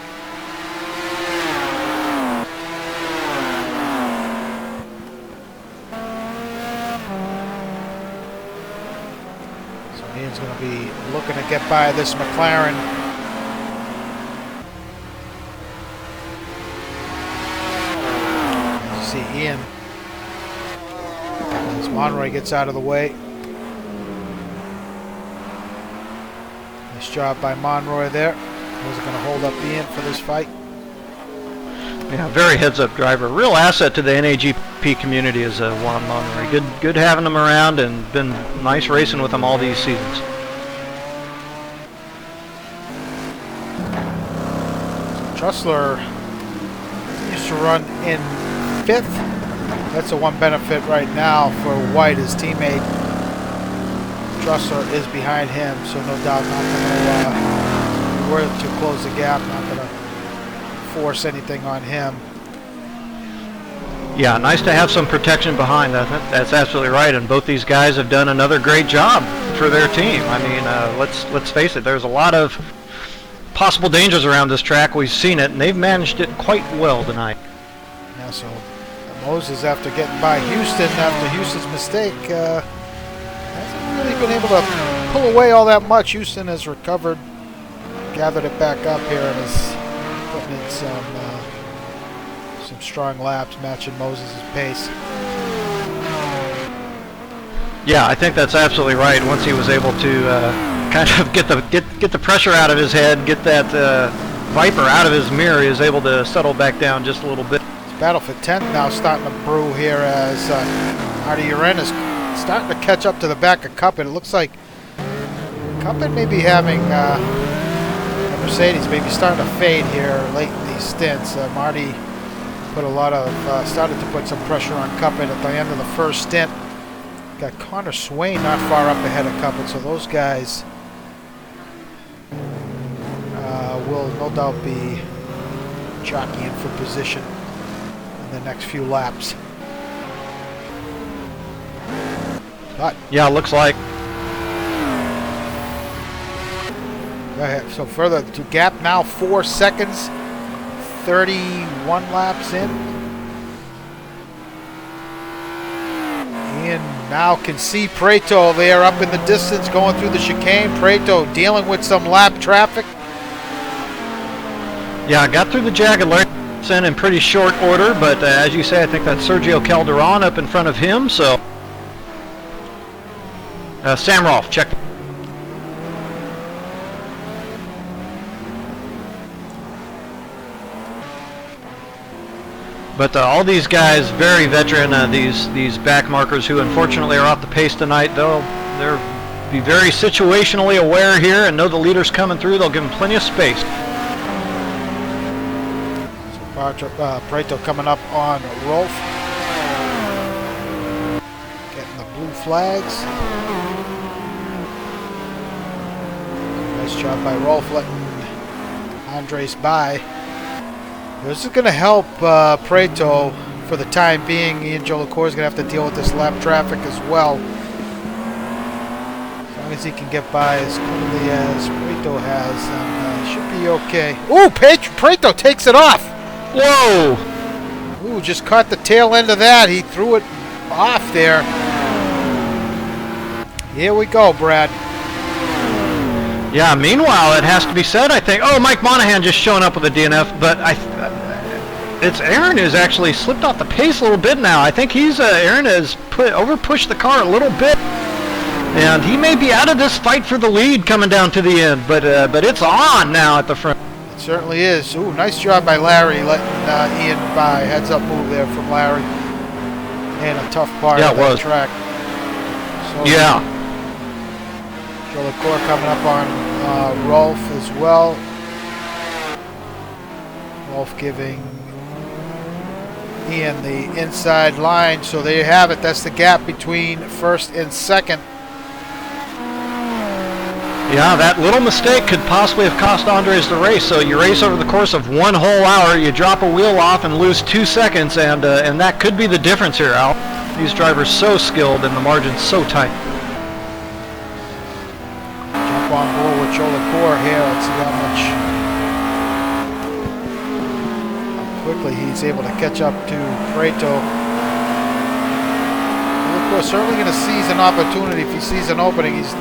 So Ian's going to be looking to get by this McLaren. You see Ian as Monroy gets out of the way. Nice job by Monroy there. Wasn't going to hold up Ian for this fight. Yeah, very heads-up driver. Real asset to the NAGP community is Juan Monroy. Good having him around, and been nice racing with him all these seasons. Trussler used to run in 5th. That's the one benefit right now for White, his teammate. Trussler is behind him, so no doubt not going to close the gap, not going to force anything on him. Yeah, nice to have some protection behind that. That's absolutely right, and both these guys have done another great job for their team. I mean, let's face it. There's a lot of possible dangers around this track. We've seen it, and they've managed it quite well tonight. Yeah, so Moses, after getting by Houston, after Houston's mistake, hasn't really been able to pull away all that much. Houston has recovered, gathered it back up here, and is putting in some strong laps, matching Moses' pace. Yeah, I think that's absolutely right. Once he was able to kind of get the pressure out of his head, get that Viper out of his mirror, he was able to settle back down just a little bit. Battle for 10th now starting to brew here as Artie Uren is starting to catch up to the back of Cuppin. It looks like Cuppin may be having Mercedes maybe starting to fade here late in these stints. Marty put a lot of started to put some pressure on Cuppin at the end of the first stint. Got Connor Swain not far up ahead of Cuppin, so those guys will no doubt be jockeying for position in the next few laps. But yeah, looks like. Go ahead. So further to gap now 4 seconds, 31 laps in. Ian now can see Prieto there up in the distance going through the chicane. Prieto dealing with some lap traffic. Yeah, I got through the jagged lines in pretty short order, but as you say, I think that's Sergio Calderon up in front of him, so Sam Rolfe, check. But all these guys, very veteran, these back markers who unfortunately are off the pace tonight, they'll be very situationally aware here and know the leader's coming through. They'll give them plenty of space. Prieto coming up on Rolfe. Getting the blue flags. Nice job by Rolfe letting Andres by. This is going to help Prieto for the time being. Ian Jolicoeur is going to have to deal with this lap traffic as well. As long as he can get by as quickly as Prieto has, then should be okay. Ooh, Prieto takes it off. Whoa! Ooh, just caught the tail end of that. He threw it off there. Here we go, Brad. Yeah, meanwhile, it has to be said, I think, oh, Mike Monahan just showing up with a DNF, but it's Aaron who's actually slipped off the pace a little bit now. I think Aaron has over-pushed the car a little bit, and he may be out of this fight for the lead coming down to the end, but it's on now at the front. It certainly is. Ooh, nice job by Larry letting Ian by. Heads-up move there from Larry. And a tough part of that track. So, yeah. Jolicoeur coming up on Rolfe as well. Rolfe giving Ian the inside line. So there you have it. That's the gap between first and second. Yeah, that little mistake could possibly have cost Andres the race. So you race over the course of 1 whole hour, you drop a wheel off and lose 2 seconds, and that could be the difference here, Al. These drivers so skilled and the margin's so tight. Jump on board with Jolicoeur here. Let's see how quickly he's able to catch up to Prieto. Jolicoeur certainly going to seize an opportunity. If he sees an opening, he's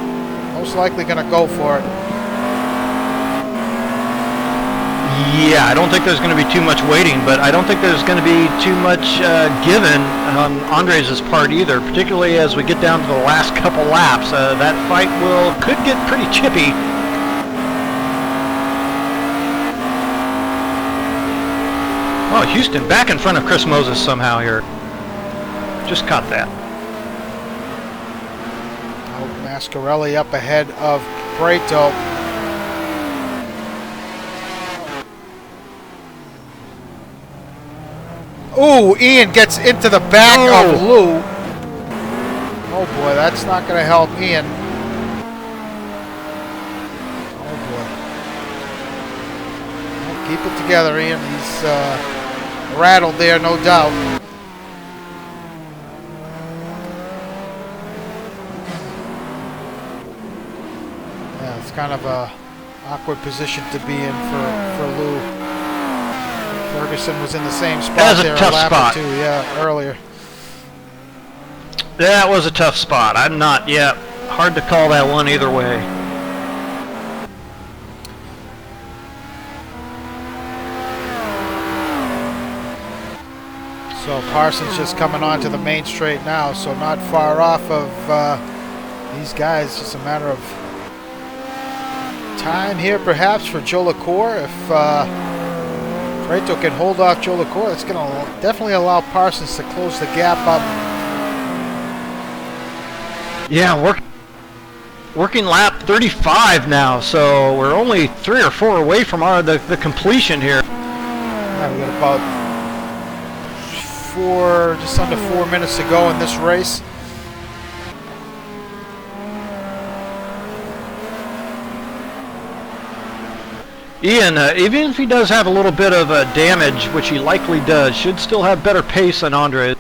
most likely going to go for it. Yeah, I don't think there's going to be too much waiting, but I don't think there's going to be too much given on Andres' part either, particularly as we get down to the last couple laps. That fight could get pretty chippy. Oh, Houston back in front of Chris Moses somehow here. Just caught that. Mascarelli up ahead of Prieto. Ooh, Ian gets into the back of Lou. Oh boy, that's not going to help Ian. Oh boy. Well, keep it together, Ian. He's rattled there, no doubt. kind of a awkward position to be in for Lou. Ferguson was in the same spot That was there a tough lap spot. or two, yeah, earlier. That was a tough spot. I'm not, yeah, hard to call that one either way. So Parsons just coming onto the main straight now, so not far off of these guys. Just a matter of time here, perhaps, for Joe LaCour. If Prieto can hold off Joe LaCour, it's going to definitely allow Parsons to close the gap up. Yeah, working lap 35 now, so we're only 3 or 4 away from the completion here. Yeah, we got about just under 4 minutes to go in this race. Ian, even if he does have a little bit of damage, which he likely does, should still have better pace than Andre.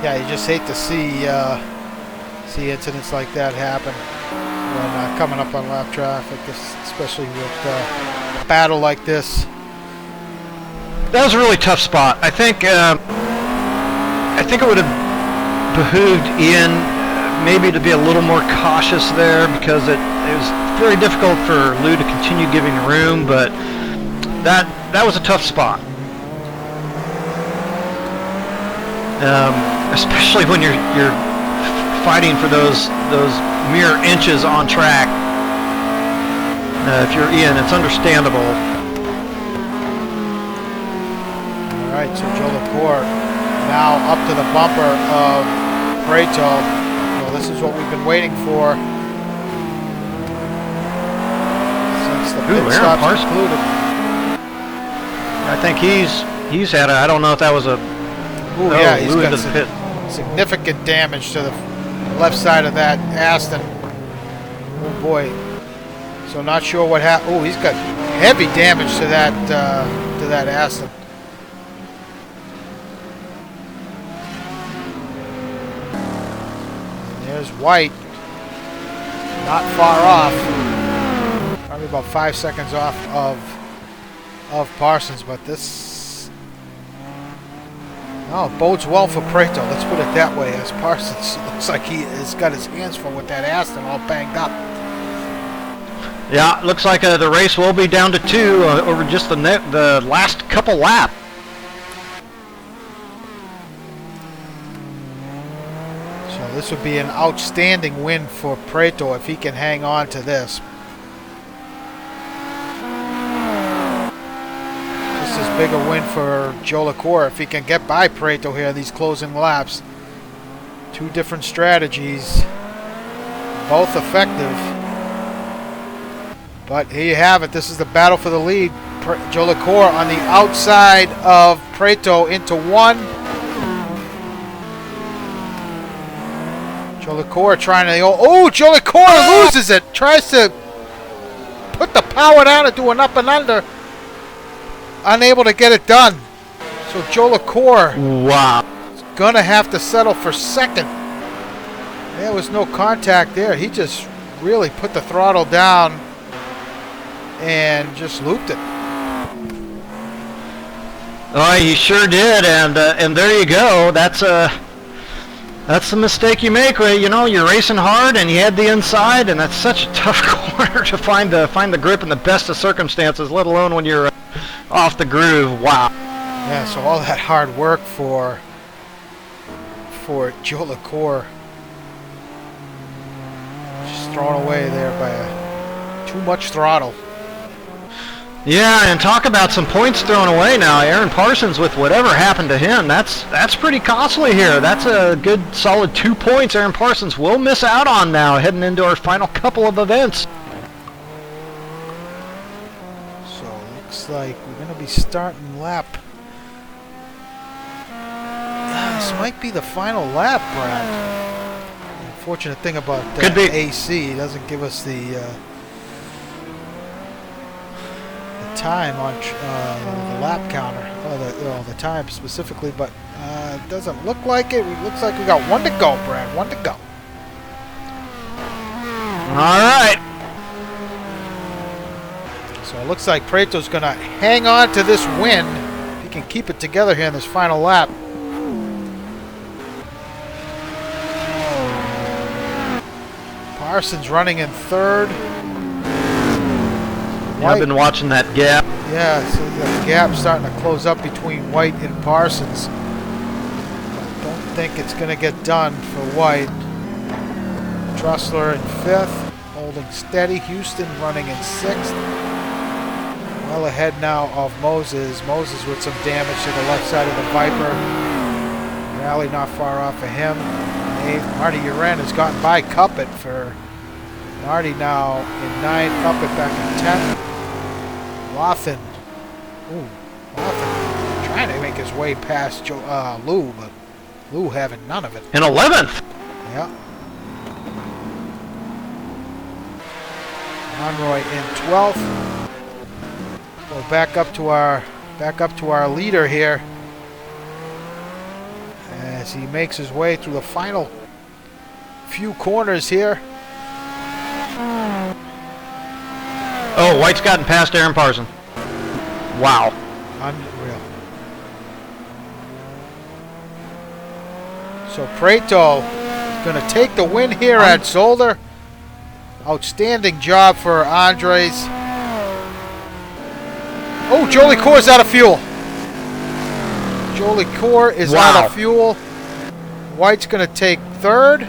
Yeah, you just hate to see incidents like that happen when coming up on lap traffic, especially with a battle like this. That was a really tough spot. I think it would have behooved Ian maybe to be a little more cautious there, because it was very difficult for Lou to continue giving room, but that was a tough spot. Especially when you're fighting for those mere inches on track. If you're Ian, it's understandable. All right, so Joe LaCour now up to the bumper of Prieto. Well, this is what we've been waiting for since the pit stop's concluded. I think he's had I don't know if that was a yeah, he's Lou got into the pit. significant damage to the left side of that Aston. Oh boy. So not sure what happened. Oh, he's got heavy damage to that Aston. And there's White. Not far off. Probably about 5 seconds off of Parsons, but this bodes well for Prieto. Let's put it that way. As Parsons looks like he has got his hands full with that Aston all banged up. Yeah, looks like the race will be down to 2 over just the last couple laps. So this would be an outstanding win for Prieto if he can hang on to this. Just as big a win for Joe LaCour if he can get by Prieto here in these closing laps. 2 different strategies, both effective. But here you have it. This is the battle for the lead. Joe LaCour on the outside of Prieto into 1. Joe LaCour trying to... Oh, Joe LaCour loses it. Tries to put the power down and do an up and under. Unable to get it done. So Joe LaCour is going to have to settle for second. There was no contact there. He just really put the throttle down and just looped it. Oh, he sure did, and there you go. That's the mistake you make. You know, you're racing hard, and you had the inside, and that's such a tough corner to find the grip in the best of circumstances, let alone when you're off the groove. Wow. Yeah. So all that hard work for Joe LaCour just thrown away there by too much throttle. Yeah, and talk about some points thrown away now. Aaron Parsons, with whatever happened to him, that's pretty costly here. That's a good solid 2 points Aaron Parsons will miss out on now heading into our final couple of events. So looks like we're going to be starting lap. This might be the final lap, Brad. The unfortunate thing about Could be. AC doesn't give us the time on the lap counter, or the time specifically, but it doesn't look like it. It looks like we got one to go, Brad. One to go. All right. So it looks like Prieto's going to hang on to this win. If he can keep it together here in this final lap. Parsons running in third. Yeah, I've been watching that gap. Yeah, so the gap starting to close up between White and Parsons. I don't think it's going to get done for White. Trussler in fifth, holding steady. Houston running in sixth. Well ahead now of Moses. Moses with some damage to the left side of the Viper. Rally not far off of him. Eighth, Marty Uren has gotten by Cuppet for Marty now in ninth. Cuppet back in 10th. Wathen. Ooh, Wathen trying to make his way past Lou, but Lou having none of it. In 11th. Yeah. Monroy in 12th. Go back up to our leader here as he makes his way through the final few corners here. Oh, White's gotten past Aaron Parsons. Wow. Unreal. So Prieto is going to take the win here at Zolder. Outstanding job for Andres. Oh, Jolie Core is out of fuel. Jolie Core is out of fuel. White's going to take third.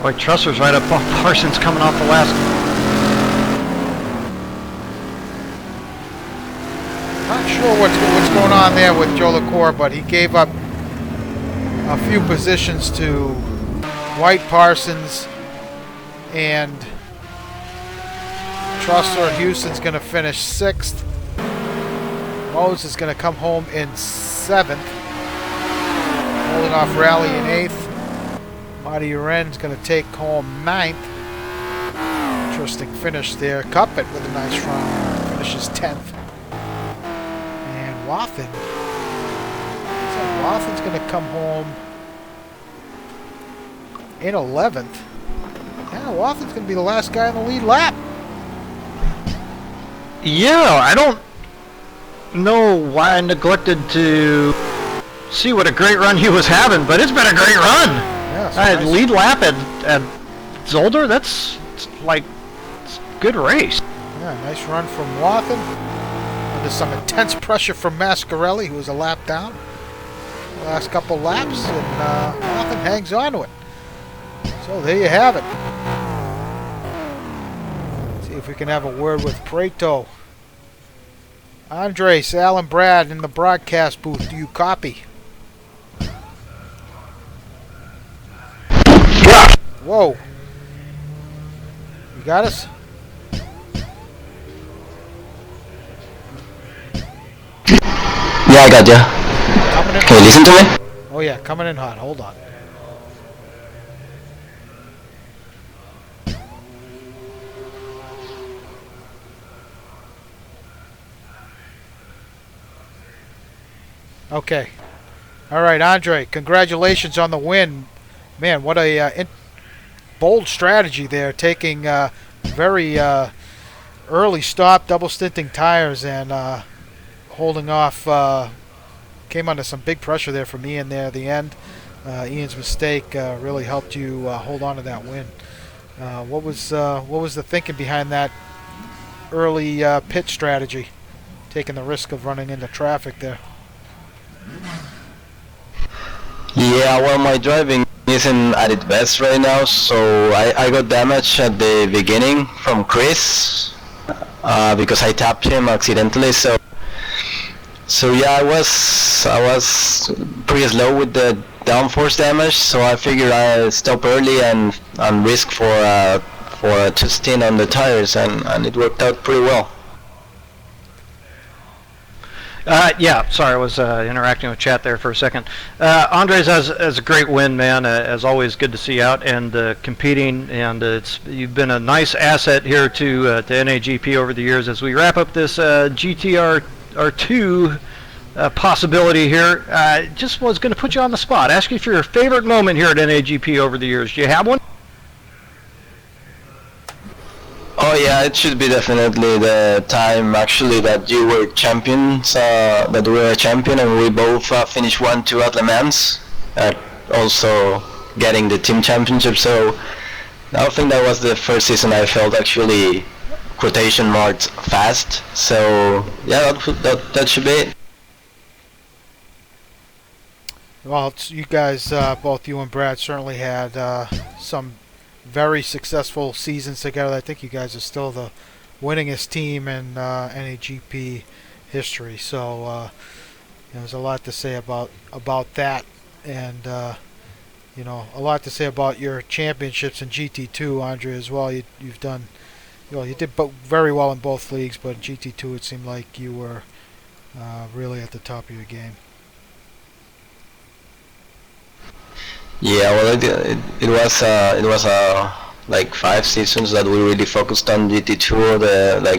Boy, Trussler's right up off Parsons coming off the last. Not sure what's going on there with Joe LaCour, but he gave up a few positions to White, Parsons, and Trussler. Houston's going to finish 6th. Moses is going to come home in 7th. Holding off Rally in 8th. Marty Uren's going to take home 9th. Interesting finish there. Cuppet with a nice run. Finishes 10th. And Wathen. So Wathen's going to come home in 11th. Yeah, Wathen's going to be the last guy in the lead lap. Yeah, I don't know why I neglected to see what a great run he was having, but it's been a great run. Yeah, nice. Lead lap at Zolder, that's like good race. Yeah, nice run from Wathen. Under some intense pressure from Mascarelli, who was a lap down. Last couple laps, and Wathen hangs on to it. So there you have it. Let's see if we can have a word with Prieto. Andres, Alan, Brad in the broadcast booth. Do you copy? Whoa. You got us? Yeah, I got you. Can you listen to me? Oh yeah, coming in hot. Hold on. Okay. All right, Andre, congratulations on the win. Man, what a bold strategy there, taking very early stop, double stinting tires, and holding off. Came under some big pressure there from Ian there at the end. Ian's mistake really helped you hold on to that win. What was the thinking behind that early pit strategy, taking the risk of running into traffic there? Yeah, well, my driving isn't at its best right now, so I got damaged at the beginning from Chris because I tapped him accidentally. So yeah, I was pretty slow with the downforce damage, so I figured I'd stop early and risk for a stint on the tires, and it worked out pretty well. Yeah, sorry, I was interacting with chat there for a second. Andres has a great win, man. As always, good to see you out and competing. And you've been a nice asset here to NAGP over the years. As we wrap up this GTR2 possibility here, just was going to put you on the spot. Ask you for your favorite moment here at NAGP over the years. Do you have one? Oh yeah, it should be definitely the time actually that you were champions, that we were a champion and we both finished 1-2 at Le Mans, also getting the team championship. So I think that was the first season I felt actually quotation marks fast. So yeah, that should be it. Well, you guys, both you and Brad, certainly had some very successful seasons together. I think you guys are still the winningest team in NAGP history. So there's a lot to say about that, and a lot to say about your championships in GT2, Andre, as well. You've done, you did very well in both leagues, but in GT2 it seemed like you were really at the top of your game. Yeah, well, it was like 5 seasons that we really focused on GT2,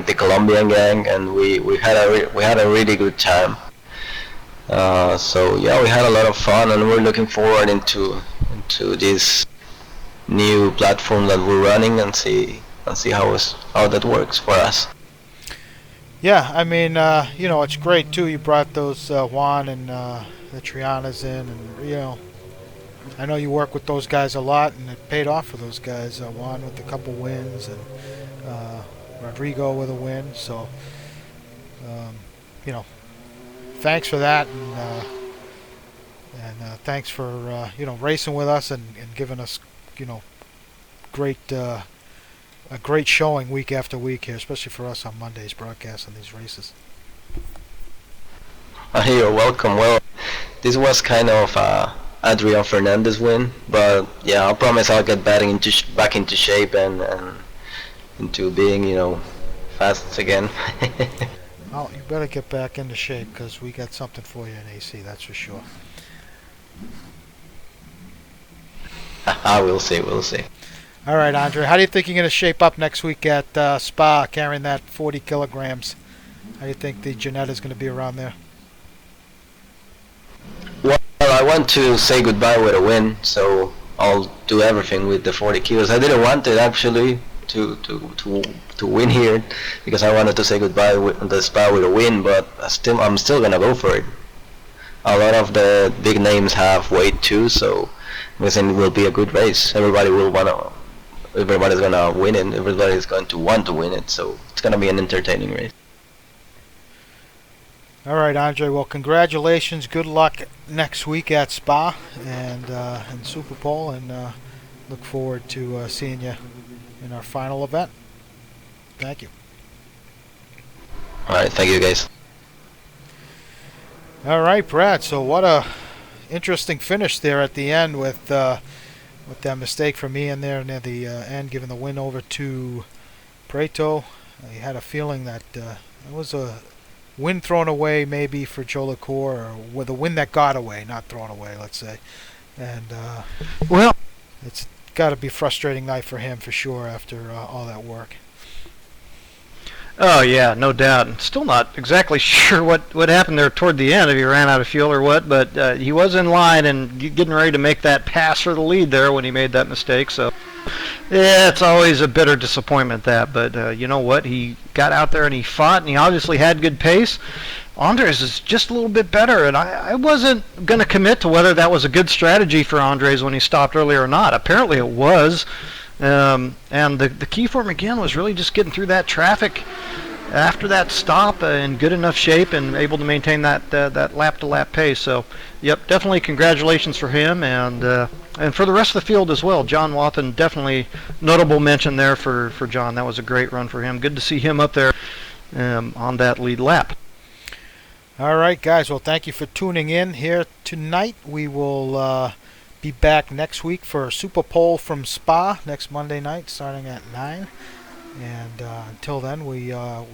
the Colombian gang, and we had a really good time. So yeah, we had a lot of fun, and we're looking forward into this new platform that we're running and see how that works for us. Yeah, I mean, it's great too. You brought those Juan and the Trianas in, and I know you work with those guys a lot, and it paid off for those guys. Juan with a couple wins, and Rodrigo with a win. So, thanks for that, and thanks for racing with us and giving us a great showing week after week here, especially for us on Mondays broadcasting these races. You're welcome. Well, this was kind of Adrian Fernandez win, but yeah, I promise I'll get back into shape and into being fast again. Well, you better get back into shape, because we got something for you in AC, that's for sure. We'll see. All right, Andre, how do you think you're going to shape up next week at Spa, carrying that 40 kilograms? How do you think the Janetta's going to be around there? Well, I want to say goodbye with a win, so I'll do everything with the 40 kilos. I didn't want it actually to win here, because I wanted to say goodbye with the Spa with a win, but I'm still gonna go for it. A lot of the big names have weight too, so I think it will be a good race. Everybody's gonna win it. Everybody's going to want to win it, so it's gonna be an entertaining race. All right, Andre. Well, congratulations. Good luck next week at Spa and Super Bowl, and look forward to seeing you in our final event. Thank you. All right, thank you, guys. All right, Brad. So what a interesting finish there at the end with that mistake from Ian there near the end, giving the win over to Prieto. You had a feeling that it was a win thrown away maybe for Joe LaCour, or with a win that got away, not thrown away, let's say. And well, it's got to be a frustrating night for him for sure after all that work. Oh yeah, no doubt. Still not exactly sure what happened there toward the end, if he ran out of fuel or what, but he was in line and getting ready to make that pass for the lead there when he made that mistake. So yeah, it's always a bitter disappointment that, but you know what? He got out there and he fought, and he obviously had good pace. Andres is just a little bit better, and I wasn't going to commit to whether that was a good strategy for Andres when he stopped earlier or not. Apparently it was. And the key for him again was really just getting through that traffic after that stop in good enough shape and able to maintain that lap-to-lap pace. So, yep, definitely congratulations for him and for the rest of the field as well. John Wathen, definitely notable mention there for John. That was a great run for him. Good to see him up there on that lead lap. All right, guys. Well, thank you for tuning in here tonight. We will be back next week for a Super Bowl from Spa next Monday night starting at 9. And until then, we are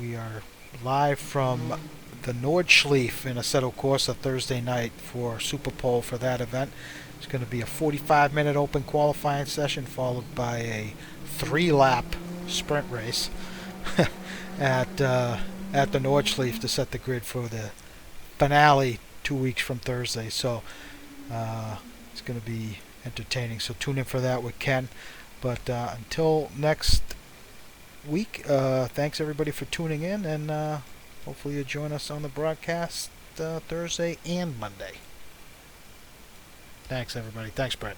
live from the Nordschleife in Assetto Corsa Thursday night for Super Pole for that event. It's going to be a 45-minute open qualifying session followed by a 3-lap sprint race at the Nordschleife to set the grid for the finale 2 weeks from Thursday. So it's going to be entertaining. So tune in for that with Ken. But until next week, thanks everybody for tuning in, and hopefully you'll join us on the broadcast Thursday and Monday. Thanks everybody. Thanks Brett.